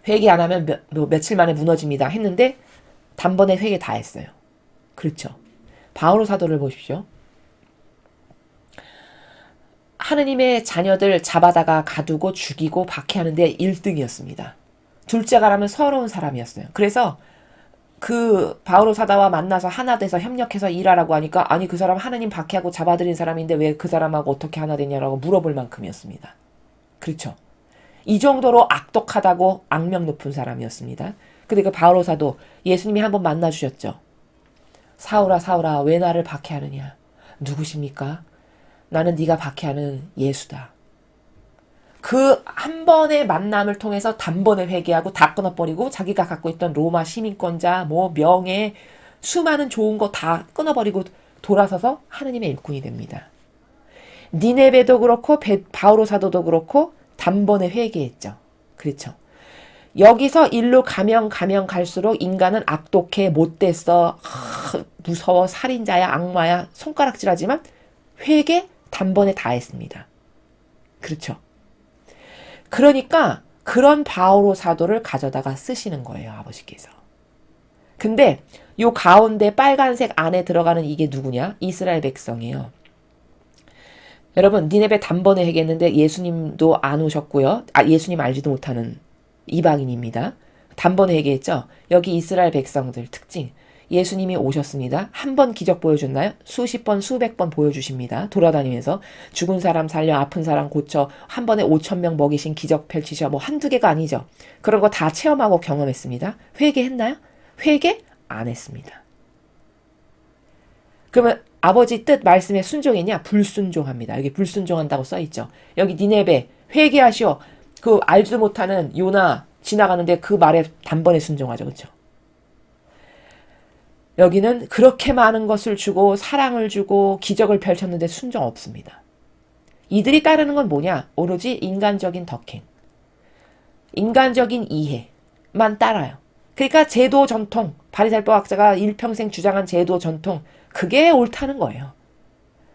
회개 안 하면 며칠 만에 무너집니다. 했는데 단번에 회개 다 했어요. 그렇죠. 바오로 사도를 보십시오. 하느님의 자녀들 잡아다가 가두고 죽이고 박해하는데 1등이었습니다. 둘째가라면 서러운 사람이었어요. 그래서 그 바오로 사다와 만나서 하나 돼서 협력해서 일하라고 하니까 아니 그 사람 하느님 박해하고 잡아들인 사람인데 왜 그 사람하고 어떻게 하나 되냐라고 물어볼 만큼이었습니다. 그렇죠. 이 정도로 악독하다고 악명 높은 사람이었습니다. 근데 그 바오로 사도 예수님이 한번 만나주셨죠. 사울아 사울아 왜 나를 박해하느냐. 누구십니까? 나는 네가 박해하는 예수다. 그 한 번의 만남을 통해서 단번에 회개하고 다 끊어버리고 자기가 갖고 있던 로마 시민권자 뭐 명예 수많은 좋은 거 다 끊어버리고 돌아서서 하느님의 일꾼이 됩니다. 니네베도 그렇고 바오로 사도도 그렇고 단번에 회개했죠. 그렇죠. 여기서 일로 가면 갈수록 인간은 악독해 못됐어 무서워 살인자야 악마야 손가락질하지만 회개 단번에 다 했습니다. 그렇죠. 그러니까 그런 바오로 사도를 가져다가 쓰시는 거예요. 아버지께서. 근데 요 가운데 빨간색 안에 들어가는 이게 누구냐? 이스라엘 백성이에요. 여러분 니네베 단번에 회개했는데 예수님도 안 오셨고요. 예수님 알지도 못하는 이방인입니다. 단번에 회개했죠. 여기 이스라엘 백성들 특징. 예수님이 오셨습니다. 한 번 기적 보여줬나요? 수십 번 수백 번 보여주십니다. 돌아다니면서 죽은 사람 살려 아픈 사람 고쳐 한 번에 5,000명 먹이신 기적 펼치셔 뭐 한두 개가 아니죠. 그런 거 다 체험하고 경험했습니다. 회개했나요? 회개 안 했습니다. 그러면 아버지 뜻 말씀에 순종했냐? 불순종합니다. 여기 불순종한다고 써있죠. 여기 니네베 회개하시오. 그 알지도 못하는 요나 지나가는데 그 말에 단번에 순종하죠. 그렇죠? 여기는 그렇게 많은 것을 주고 사랑을 주고 기적을 펼쳤는데 순종 없습니다. 이들이 따르는 건 뭐냐? 오로지 인간적인 덕행. 인간적인 이해만 따라요. 그러니까 제도 전통, 바리새파학자가 일평생 주장한 제도 전통, 그게 옳다는 거예요.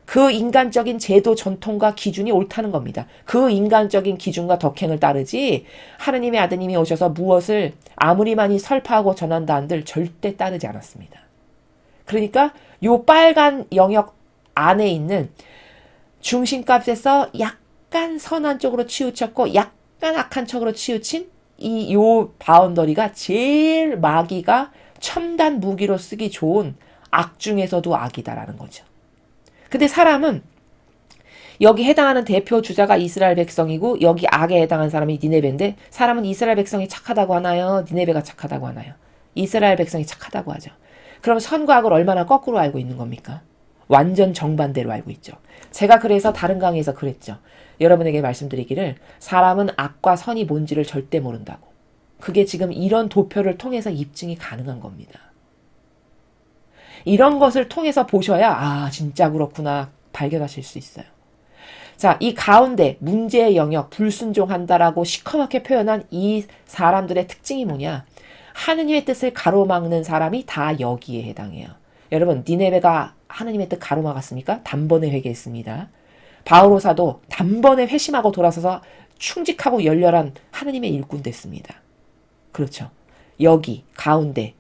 그 인간적인 제도 전통과 기준이 옳다는 겁니다. 그 인간적인 기준과 덕행을 따르지 하느님의 아드님이 오셔서 무엇을 아무리 많이 설파하고 전한다 한들 절대 따르지 않았습니다. 그러니까 요 빨간 영역 안에 있는 중심값에서 약간 선한 쪽으로 치우쳤고 약간 악한 쪽으로 치우친 요 바운더리가 제일 마귀가 첨단 무기로 쓰기 좋은 악 중에서도 악이다라는 거죠. 근데 사람은 여기 해당하는 대표 주자가 이스라엘 백성이고 여기 악에 해당한 사람이 니네베인데 사람은 이스라엘 백성이 착하다고 하나요? 니네베가 착하다고 하나요? 이스라엘 백성이 착하다고 하죠. 그럼 선과 악을 얼마나 거꾸로 알고 있는 겁니까? 완전 정반대로 알고 있죠. 제가 그래서 다른 강의에서 그랬죠. 여러분에게 말씀드리기를 사람은 악과 선이 뭔지를 절대 모른다고. 그게 지금 이런 도표를 통해서 입증이 가능한 겁니다. 이런 것을 통해서 보셔야 아 진짜 그렇구나 발견하실 수 있어요. 자, 이 가운데 문제의 영역 불순종한다라고 시커멓게 표현한 이 사람들의 특징이 뭐냐? 하느님의 뜻을 가로막는 사람이 다 여기에 해당해요. 여러분 니네베가 하느님의 뜻 가로막았습니까? 단번에 회개했습니다. 바오로 사도 단번에 회심하고 돌아서서 충직하고 열렬한 하느님의 일꾼 됐습니다. 그렇죠. 여기 가운데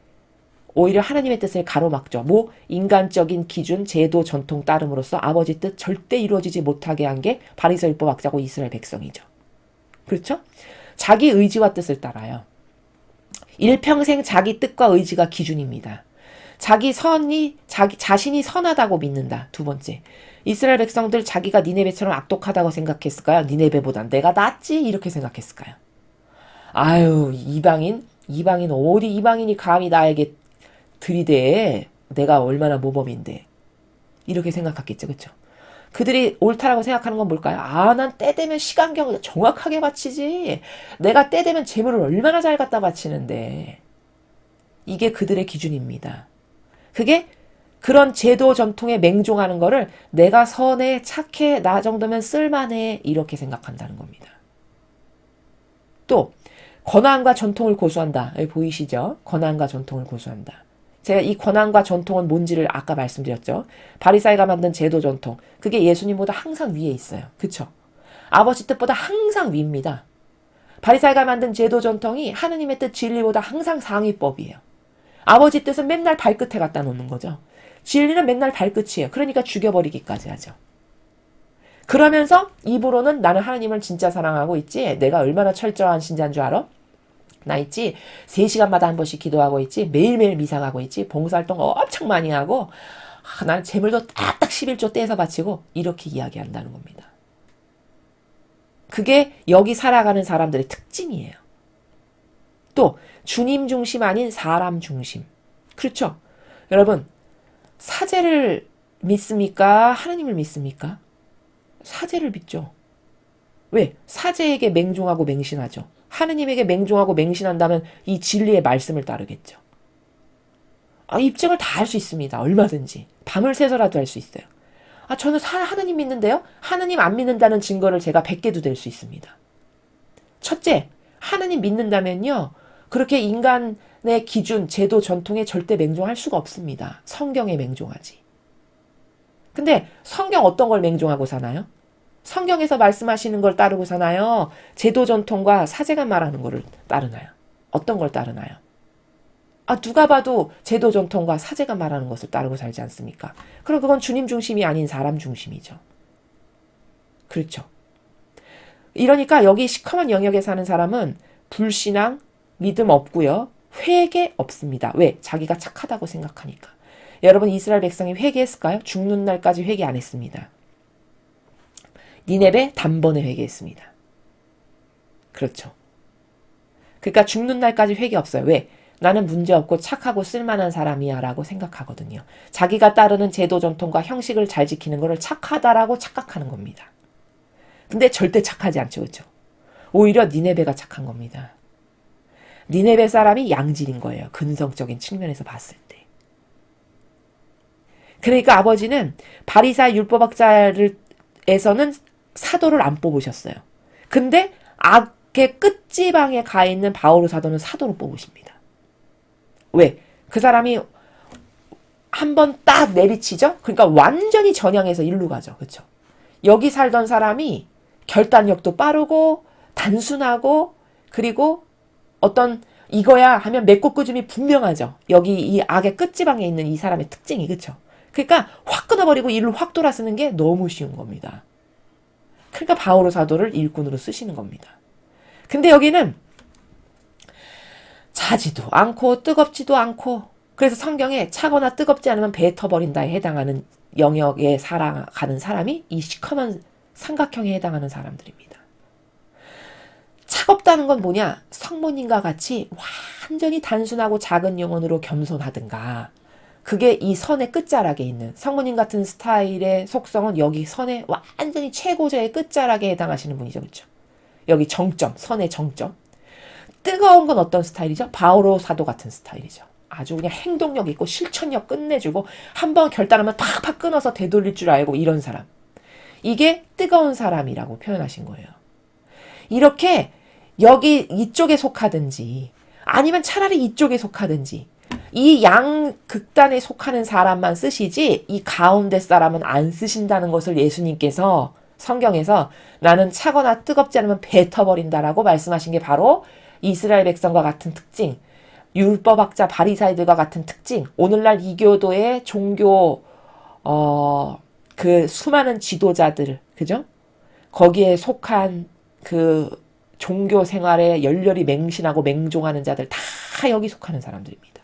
오히려 하나님의 뜻을 가로막죠. 뭐 인간적인 기준, 제도, 전통 따름으로써 아버지 뜻 절대 이루어지지 못하게 한 게 바리새율법 학자고 이스라엘 백성이죠. 그렇죠? 자기 의지와 뜻을 따라요. 일평생 자기 뜻과 의지가 기준입니다. 자신이 선하다고 믿는다. 두 번째. 이스라엘 백성들 자기가 니네베처럼 악독하다고 생각했을까요? 니네베보단 내가 낫지? 이렇게 생각했을까요? 아유, 이방인 어디 이방인이 감히 나에게 들이대 내가 얼마나 모범인데 이렇게 생각했겠죠. 그렇죠? 그들이 옳다라고 생각하는 건 뭘까요? 아, 난 때 되면 시간경 정확하게 바치지. 내가 때 되면 재물을 얼마나 잘 갖다 바치는데. 이게 그들의 기준입니다. 그게 그런 제도 전통에 맹종하는 거를 내가 선해 착해 나 정도면 쓸만해 이렇게 생각한다는 겁니다. 또 권한과 전통을 고수한다. 여기 보이시죠? 권한과 전통을 고수한다. 제가 이 권한과 전통은 뭔지를 아까 말씀드렸죠. 바리사이가 만든 제도 전통. 그게 예수님보다 항상 위에 있어요. 그쵸? 아버지 뜻보다 항상 위입니다. 바리사이가 만든 제도 전통이 하느님의 뜻 진리보다 항상 상위법이에요. 아버지 뜻은 맨날 발끝에 갖다 놓는 거죠. 진리는 맨날 발끝이에요. 그러니까 죽여버리기까지 하죠. 그러면서 입으로는 나는 하나님을 진짜 사랑하고 있지. 내가 얼마나 철저한 신자인 줄 알아? 나 있지. 3시간마다 한 번씩 기도하고 있지. 매일매일 미상하고 있지. 봉사활동 엄청 많이 하고 나는 재물도 딱딱 11조 떼서 바치고 이렇게 이야기한다는 겁니다. 그게 여기 살아가는 사람들의 특징이에요. 또 주님 중심 아닌 사람 중심. 그렇죠? 여러분, 사제를 믿습니까? 하느님을 믿습니까? 사제를 믿죠. 왜? 사제에게 맹종하고 맹신하죠. 하느님에게 맹종하고 맹신한다면 이 진리의 말씀을 따르겠죠. 입증을 다 할 수 있습니다. 얼마든지. 밤을 새서라도 할 수 있어요. 저는 하느님 믿는데요? 하느님 안 믿는다는 증거를 제가 100개도 될 수 있습니다. 첫째, 하느님 믿는다면요. 그렇게 인간의 기준, 제도, 전통에 절대 맹종할 수가 없습니다. 성경에 맹종하지. 근데 성경 어떤 걸 맹종하고 사나요? 성경에서 말씀하시는 걸 따르고 사나요? 제도, 전통과 사제가 말하는 거를 따르나요? 어떤 걸 따르나요? 누가 봐도 제도, 전통과 사제가 말하는 것을 따르고 살지 않습니까? 그럼 그건 주님 중심이 아닌 사람 중심이죠. 그렇죠. 이러니까 여기 시커먼 영역에 사는 사람은 불신앙, 믿음 없고요. 회개 없습니다. 왜? 자기가 착하다고 생각하니까. 여러분, 이스라엘 백성이 회개했을까요? 죽는 날까지 회개 안 했습니다. 니네베 단번에 회개했습니다. 그렇죠. 그러니까 죽는 날까지 회개 없어요. 왜? 나는 문제없고 착하고 쓸만한 사람이야 라고 생각하거든요. 자기가 따르는 제도, 전통과 형식을 잘 지키는 것을 착하다라고 착각하는 겁니다. 근데 절대 착하지 않죠. 그렇죠? 오히려 니네베가 착한 겁니다. 니네베 사람이 양질인 거예요. 근성적인 측면에서 봤을 때. 그러니까 아버지는 바리사의 율법학자에서는 사도를 안 뽑으셨어요. 근데 악의 끝지방에 가 있는 바오로 사도는 사도로 뽑으십니다. 왜? 그 사람이 한번 딱 내리치죠? 그러니까 완전히 전향해서 일로 가죠. 그렇죠? 여기 살던 사람이 결단력도 빠르고 단순하고 그리고 어떤 이거야 하면 맺고 끄줌이 분명하죠. 여기 이 악의 끝지방에 있는 이 사람의 특징이. 그렇죠? 그러니까 확 끊어버리고 일로 확 돌아 쓰는 게 너무 쉬운 겁니다. 그러니까 바오로 사도를 일꾼으로 쓰시는 겁니다. 근데 여기는 자지도 않고 뜨겁지도 않고 그래서 성경에 차거나 뜨겁지 않으면 배 터버린다에 해당하는 영역에 살아가는 사람이 이 시커먼 삼각형에 해당하는 사람들입니다. 차갑다는 건 뭐냐? 성모님과 같이 완전히 단순하고 작은 영혼으로 겸손하든가 그게 이 선의 끝자락에 있는 성모님 같은 스타일의 속성은 여기 선의 완전히 최고조의 끝자락에 해당하시는 분이죠. 그렇죠? 여기 정점, 선의 정점. 뜨거운 건 어떤 스타일이죠? 바오로 사도 같은 스타일이죠. 아주 그냥 행동력 있고 실천력 끝내주고 한번 결단하면 팍팍 끊어서 되돌릴 줄 알고 이런 사람. 이게 뜨거운 사람이라고 표현하신 거예요. 이렇게 여기 이쪽에 속하든지 아니면 차라리 이쪽에 속하든지 이 양 극단에 속하는 사람만 쓰시지 이 가운데 사람은 안 쓰신다는 것을 예수님께서 성경에서 나는 차거나 뜨겁지 않으면 배 터버린다라고 말씀하신 게 바로 이스라엘 백성과 같은 특징, 율법학자 바리사이들과 같은 특징, 오늘날 이교도의 종교 그 수많은 지도자들, 그죠? 거기에 속한 그 종교 생활에 열렬히 맹신하고 맹종하는 자들 다 여기 속하는 사람들입니다.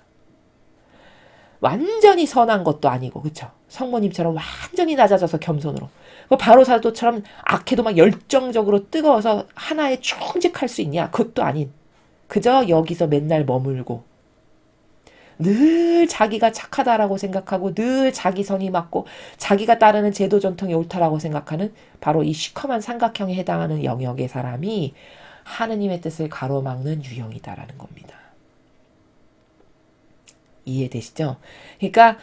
완전히 선한 것도 아니고, 그쵸? 성모님처럼 완전히 낮아져서 겸손으로. 바로 사도처럼 악해도 막 열정적으로 뜨거워서 하나에 충직할 수 있냐? 그것도 아닌. 그저 여기서 맨날 머물고 늘 자기가 착하다라고 생각하고 늘 자기 선이 맞고 자기가 따르는 제도 전통이 옳다라고 생각하는 바로 이 시커먼 삼각형에 해당하는 영역의 사람이 하느님의 뜻을 가로막는 유형이다라는 겁니다. 이해되시죠? 그러니까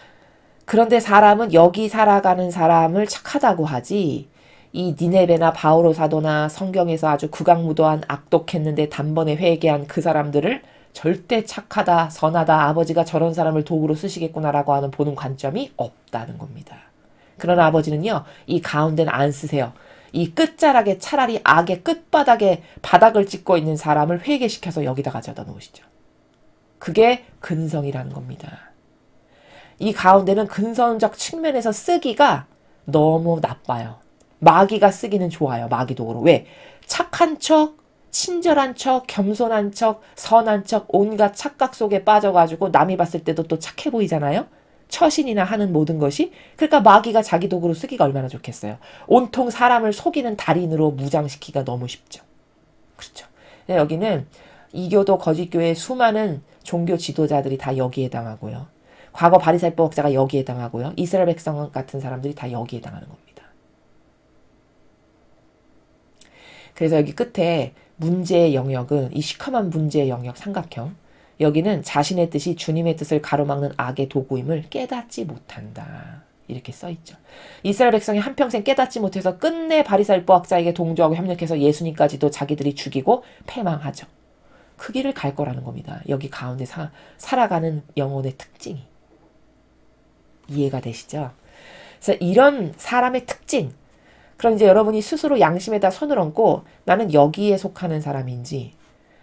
그런데 사람은 여기 살아가는 사람을 착하다고 하지 이 니네베나 바오로 사도나 성경에서 아주 극악무도한 악독했는데 단번에 회개한 그 사람들을 절대 착하다, 선하다, 아버지가 저런 사람을 도구로 쓰시겠구나라고 하는 보는 관점이 없다는 겁니다. 그러나 아버지는요, 이 가운데는 안 쓰세요. 이 끝자락에 차라리 악의 끝바닥에 바닥을 찍고 있는 사람을 회개시켜서 여기다 가져다 놓으시죠. 그게 근성이라는 겁니다. 이 가운데는 근성적 측면에서 쓰기가 너무 나빠요. 마귀가 쓰기는 좋아요. 마귀도구로. 왜? 착한 척, 친절한 척, 겸손한 척, 선한 척, 온갖 착각 속에 빠져가지고 남이 봤을 때도 또 착해 보이잖아요. 처신이나 하는 모든 것이. 그러니까 마귀가 자기 도구로 쓰기가 얼마나 좋겠어요. 온통 사람을 속이는 달인으로 무장시키기가 너무 쉽죠. 그렇죠. 여기는 이교도 거짓교회의 수많은 종교 지도자들이 다 여기에 해당하고요. 과거 바리새법 학자가 여기에 해당하고요. 이스라엘 백성 같은 사람들이 다 여기에 해당하는 겁니다. 그래서 여기 끝에 문제의 영역은 이 시커먼 문제의 영역 삼각형. 여기는 자신의 뜻이 주님의 뜻을 가로막는 악의 도구임을 깨닫지 못한다. 이렇게 써있죠. 이스라엘 백성이 한평생 깨닫지 못해서 끝내 바리새법 학자에게 동조하고 협력해서 예수님까지도 자기들이 죽이고 패망하죠. 그 길을 갈 거라는 겁니다. 여기 가운데 살아가는 영혼의 특징이. 이해가 되시죠? 그래서 이런 사람의 특징. 그럼 이제 여러분이 스스로 양심에다 손을 얹고 나는 여기에 속하는 사람인지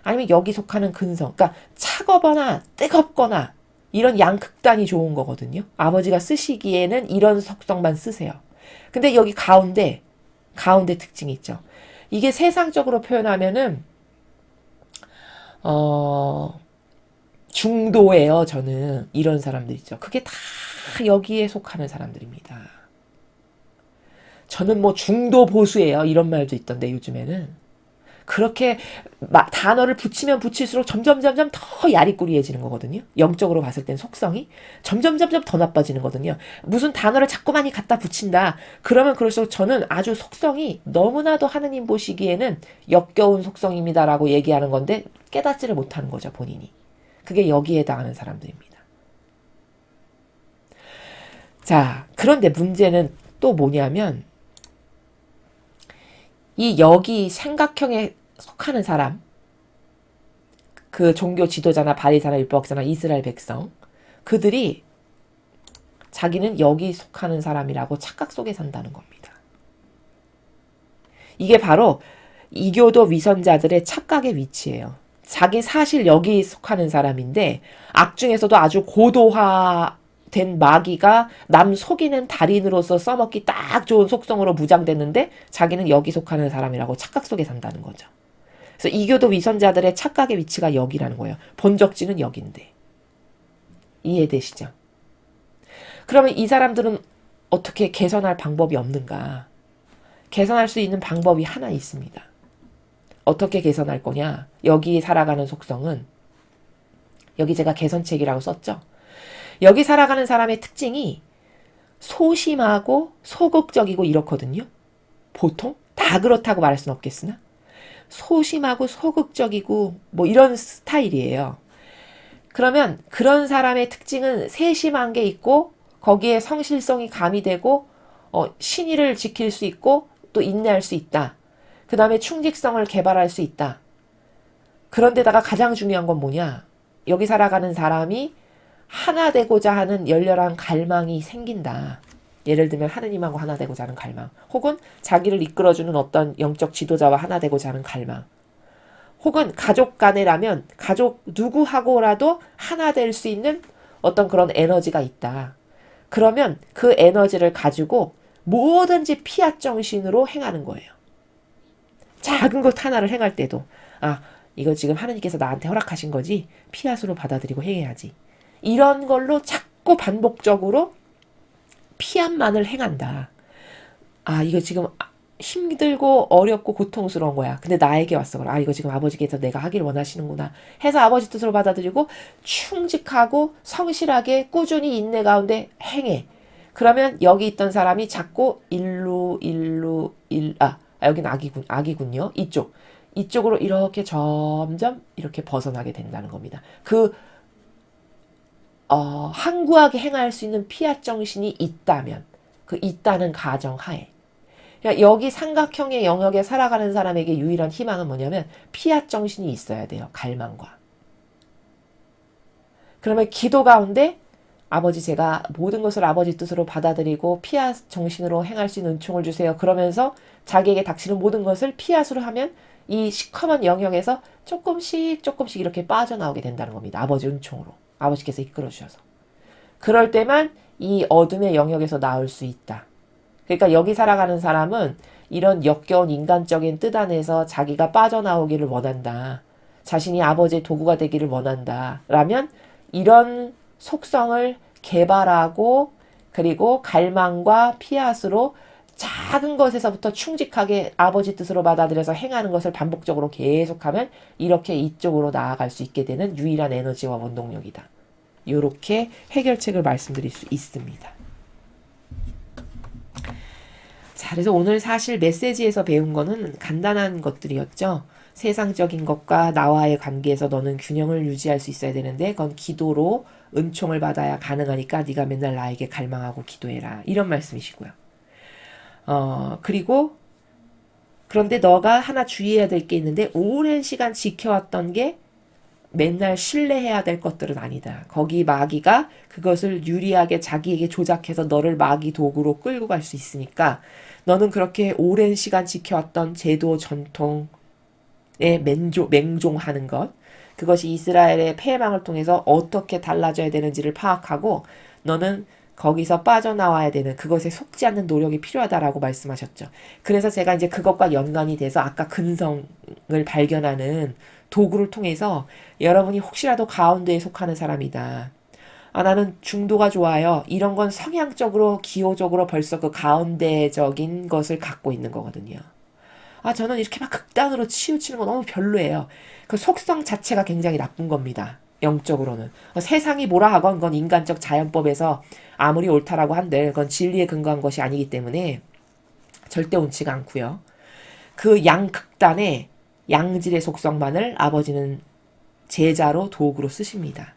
아니면 여기 속하는 근성. 그러니까 차거나 뜨겁거나 이런 양극단이 좋은 거거든요. 아버지가 쓰시기에는 이런 속성만 쓰세요. 근데 여기 가운데 특징이 있죠. 이게 세상적으로 표현하면은 중도예요. 저는 이런 사람들 있죠. 그게 다 여기에 속하는 사람들입니다. 저는 뭐 중도 보수예요. 이런 말도 있던데 요즘에는. 그렇게 단어를 붙이면 붙일수록 점점 더 야리꾸리해지는 거거든요. 영적으로 봤을 땐 속성이 점점 더 나빠지는 거거든요. 무슨 단어를 자꾸 많이 갖다 붙인다. 그러면 그럴수록 저는 아주 속성이 너무나도 하느님 보시기에는 역겨운 속성입니다라고 얘기하는 건데 깨닫지를 못하는 거죠. 본인이. 그게 여기에 해당하는 사람들입니다. 자, 그런데 문제는 또 뭐냐면 이 여기 생각형에 속하는 사람, 그 종교 지도자나 바리새나 율법학자나 이스라엘 백성, 그들이 자기는 여기 속하는 사람이라고 착각 속에 산다는 겁니다. 이게 바로 이교도 위선자들의 착각의 위치예요. 자기 사실 여기 속하는 사람인데 악 중에서도 아주 고도화된 마귀가 남 속이는 달인으로서 써먹기 딱 좋은 속성으로 무장됐는데 자기는 여기 속하는 사람이라고 착각 속에 산다는 거죠. 그래서 이교도 위선자들의 착각의 위치가 여기라는 거예요. 본적지는 여기인데. 이해되시죠? 그러면 이 사람들은 어떻게 개선할 방법이 없는가? 개선할 수 있는 방법이 하나 있습니다. 어떻게 개선할 거냐? 여기 살아가는 속성은 여기 제가 개선책이라고 썼죠? 여기 살아가는 사람의 특징이 소심하고 소극적이고 이렇거든요. 보통 다 그렇다고 말할 수는 없겠으나 소심하고 소극적이고 뭐 이런 스타일이에요. 그러면 그런 사람의 특징은 세심한 게 있고 거기에 성실성이 가미되고 신의를 지킬 수 있고 또 인내할 수 있다. 그 다음에 충직성을 개발할 수 있다. 그런데다가 가장 중요한 건 뭐냐? 여기 살아가는 사람이 하나 되고자 하는 열렬한 갈망이 생긴다. 예를 들면 하느님하고 하나 되고자 하는 갈망, 혹은 자기를 이끌어주는 어떤 영적 지도자와 하나 되고자 하는 갈망, 혹은 가족 간에라면 가족 누구하고라도 하나 될 수 있는 어떤 그런 에너지가 있다. 그러면 그 에너지를 가지고 뭐든지 피앗 정신으로 행하는 거예요. 작은 것 하나를 행할 때도 이거 지금 하느님께서 나한테 허락하신 거지 피앗으로 받아들이고 행해야지. 이런 걸로 자꾸 반복적으로 피앗만을 행한다. 이거 지금 힘들고 어렵고 고통스러운 거야. 근데 나에게 왔어. 이거 지금 아버지께서 내가 하길 원하시는구나 해서 아버지 뜻으로 받아들이고 충직하고 성실하게 꾸준히 인내 가운데 행해. 그러면 여기 있던 사람이 자꾸 여긴 악이군요. 이쪽으로 이렇게 점점 이렇게 벗어나게 된다는 겁니다. 항구하게 행할 수 있는 피앗 정신이 있다면, 그 있다는 가정하에. 그러니까 여기 삼각형의 영역에 살아가는 사람에게 유일한 희망은 뭐냐면 피앗 정신이 있어야 돼요. 갈망과. 그러면 기도 가운데 아버지 제가 모든 것을 아버지 뜻으로 받아들이고 피앗 정신으로 행할 수 있는 은총을 주세요. 그러면서 자기에게 닥치는 모든 것을 피앗으로 하면 이 시커먼 영역에서 조금씩 이렇게 빠져나오게 된다는 겁니다. 아버지 은총으로. 아버지께서 이끌어 주셔서. 그럴 때만 이 어둠의 영역에서 나올 수 있다. 그러니까 여기 살아가는 사람은 이런 역겨운 인간적인 뜻 안에서 자기가 빠져나오기를 원한다. 자신이 아버지의 도구가 되기를 원한다. 라면 이런 속성을 개발하고 그리고 갈망과 피앗으로 작은 것에서부터 충직하게 아버지 뜻으로 받아들여서 행하는 것을 반복적으로 계속하면 이렇게 이쪽으로 나아갈 수 있게 되는 유일한 에너지와 원동력이다. 이렇게 해결책을 말씀드릴 수 있습니다. 자, 그래서 오늘 사실 메시지에서 배운 거는 간단한 것들이었죠. 세상적인 것과 나와의 관계에서 너는 균형을 유지할 수 있어야 되는데 그건 기도로 은총을 받아야 가능하니까 네가 맨날 나에게 갈망하고 기도해라. 이런 말씀이시고요. 그리고 그런데 너가 하나 주의해야 될 게 있는데 오랜 시간 지켜왔던 게 맨날 신뢰해야 될 것들은 아니다. 거기 마귀가 그것을 유리하게 자기에게 조작해서 너를 마귀 도구로 끌고 갈 수 있으니까 너는 그렇게 오랜 시간 지켜왔던 제도 전통에 맹종하는 것, 그것이 이스라엘의 패망을 통해서 어떻게 달라져야 되는지를 파악하고 너는 거기서 빠져나와야 되는, 그것에 속지 않는 노력이 필요하다라고 말씀하셨죠. 그래서 제가 이제 그것과 연관이 돼서 아까 근성을 발견하는 도구를 통해서 여러분이 혹시라도 가운데에 속하는 사람이다. 아, 나는 중도가 좋아요. 이런 건 성향적으로, 기호적으로 벌써 그 가운데적인 것을 갖고 있는 거거든요. 아, 저는 이렇게 막 극단으로 치우치는 거 너무 별로예요. 그 속성 자체가 굉장히 나쁜 겁니다. 영적으로는. 세상이 뭐라 하건 그건 인간적 자연법에서 아무리 옳다라고 한들 그건 진리에 근거한 것이 아니기 때문에 절대 옳지가 않고요. 그 양극단의 양질의 속성만을 아버지는 제자로 도구로 쓰십니다.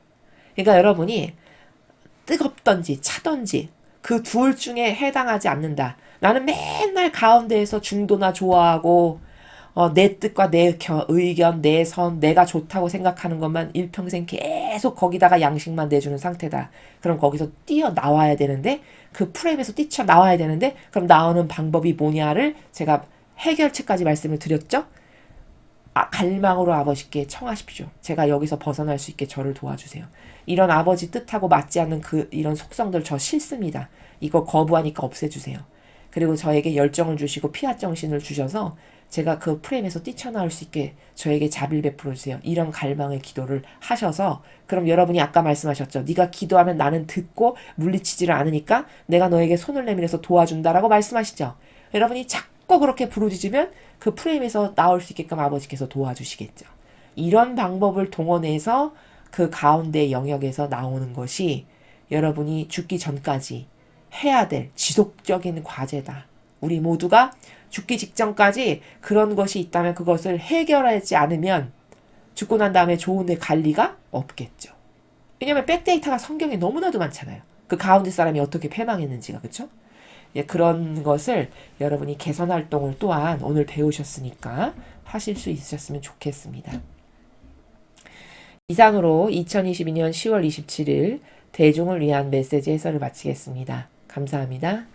그러니까 여러분이 뜨겁던지 차던지 그 둘 중에 해당하지 않는다. 나는 맨날 가운데에서 중도나 좋아하고 내 뜻과 내 의견, 내 선, 내가 좋다고 생각하는 것만 일평생 계속 거기다가 양식만 내주는 상태다. 그럼 거기서 뛰어나와야 되는데 그 프레임에서 뛰쳐나와야 되는데 그럼 나오는 방법이 뭐냐를 제가 해결책까지 말씀을 드렸죠. 갈망으로 아버지께 청하십시오. 제가 여기서 벗어날 수 있게 저를 도와주세요. 이런 아버지 뜻하고 맞지 않는 이런 속성들 저 싫습니다. 이거 거부하니까 없애주세요. 그리고 저에게 열정을 주시고 피할 정신을 주셔서 제가 그 프레임에서 뛰쳐나올 수 있게 저에게 자비를 베풀어 주세요. 이런 갈망의 기도를 하셔서 그럼 여러분이 아까 말씀하셨죠. 네가 기도하면 나는 듣고 물리치지를 않으니까 내가 너에게 손을 내밀어서 도와준다라고 말씀하시죠. 여러분이 자꾸 그렇게 부르짖으면 그 프레임에서 나올 수 있게끔 아버지께서 도와주시겠죠. 이런 방법을 동원해서 그 가운데 영역에서 나오는 것이 여러분이 죽기 전까지 해야 될 지속적인 과제다. 우리 모두가 죽기 직전까지 그런 것이 있다면 그것을 해결하지 않으면 죽고 난 다음에 좋은 데 갈 리가 없겠죠. 왜냐하면 백데이터가 성경에 너무나도 많잖아요. 그 가운데 사람이 어떻게 패망했는지가. 그렇죠? 예, 그런 것을 여러분이 개선 활동을 또한 오늘 배우셨으니까 하실 수 있으셨으면 좋겠습니다. 이상으로 2022년 10월 27일 대중을 위한 메시지 해설을 마치겠습니다. 감사합니다.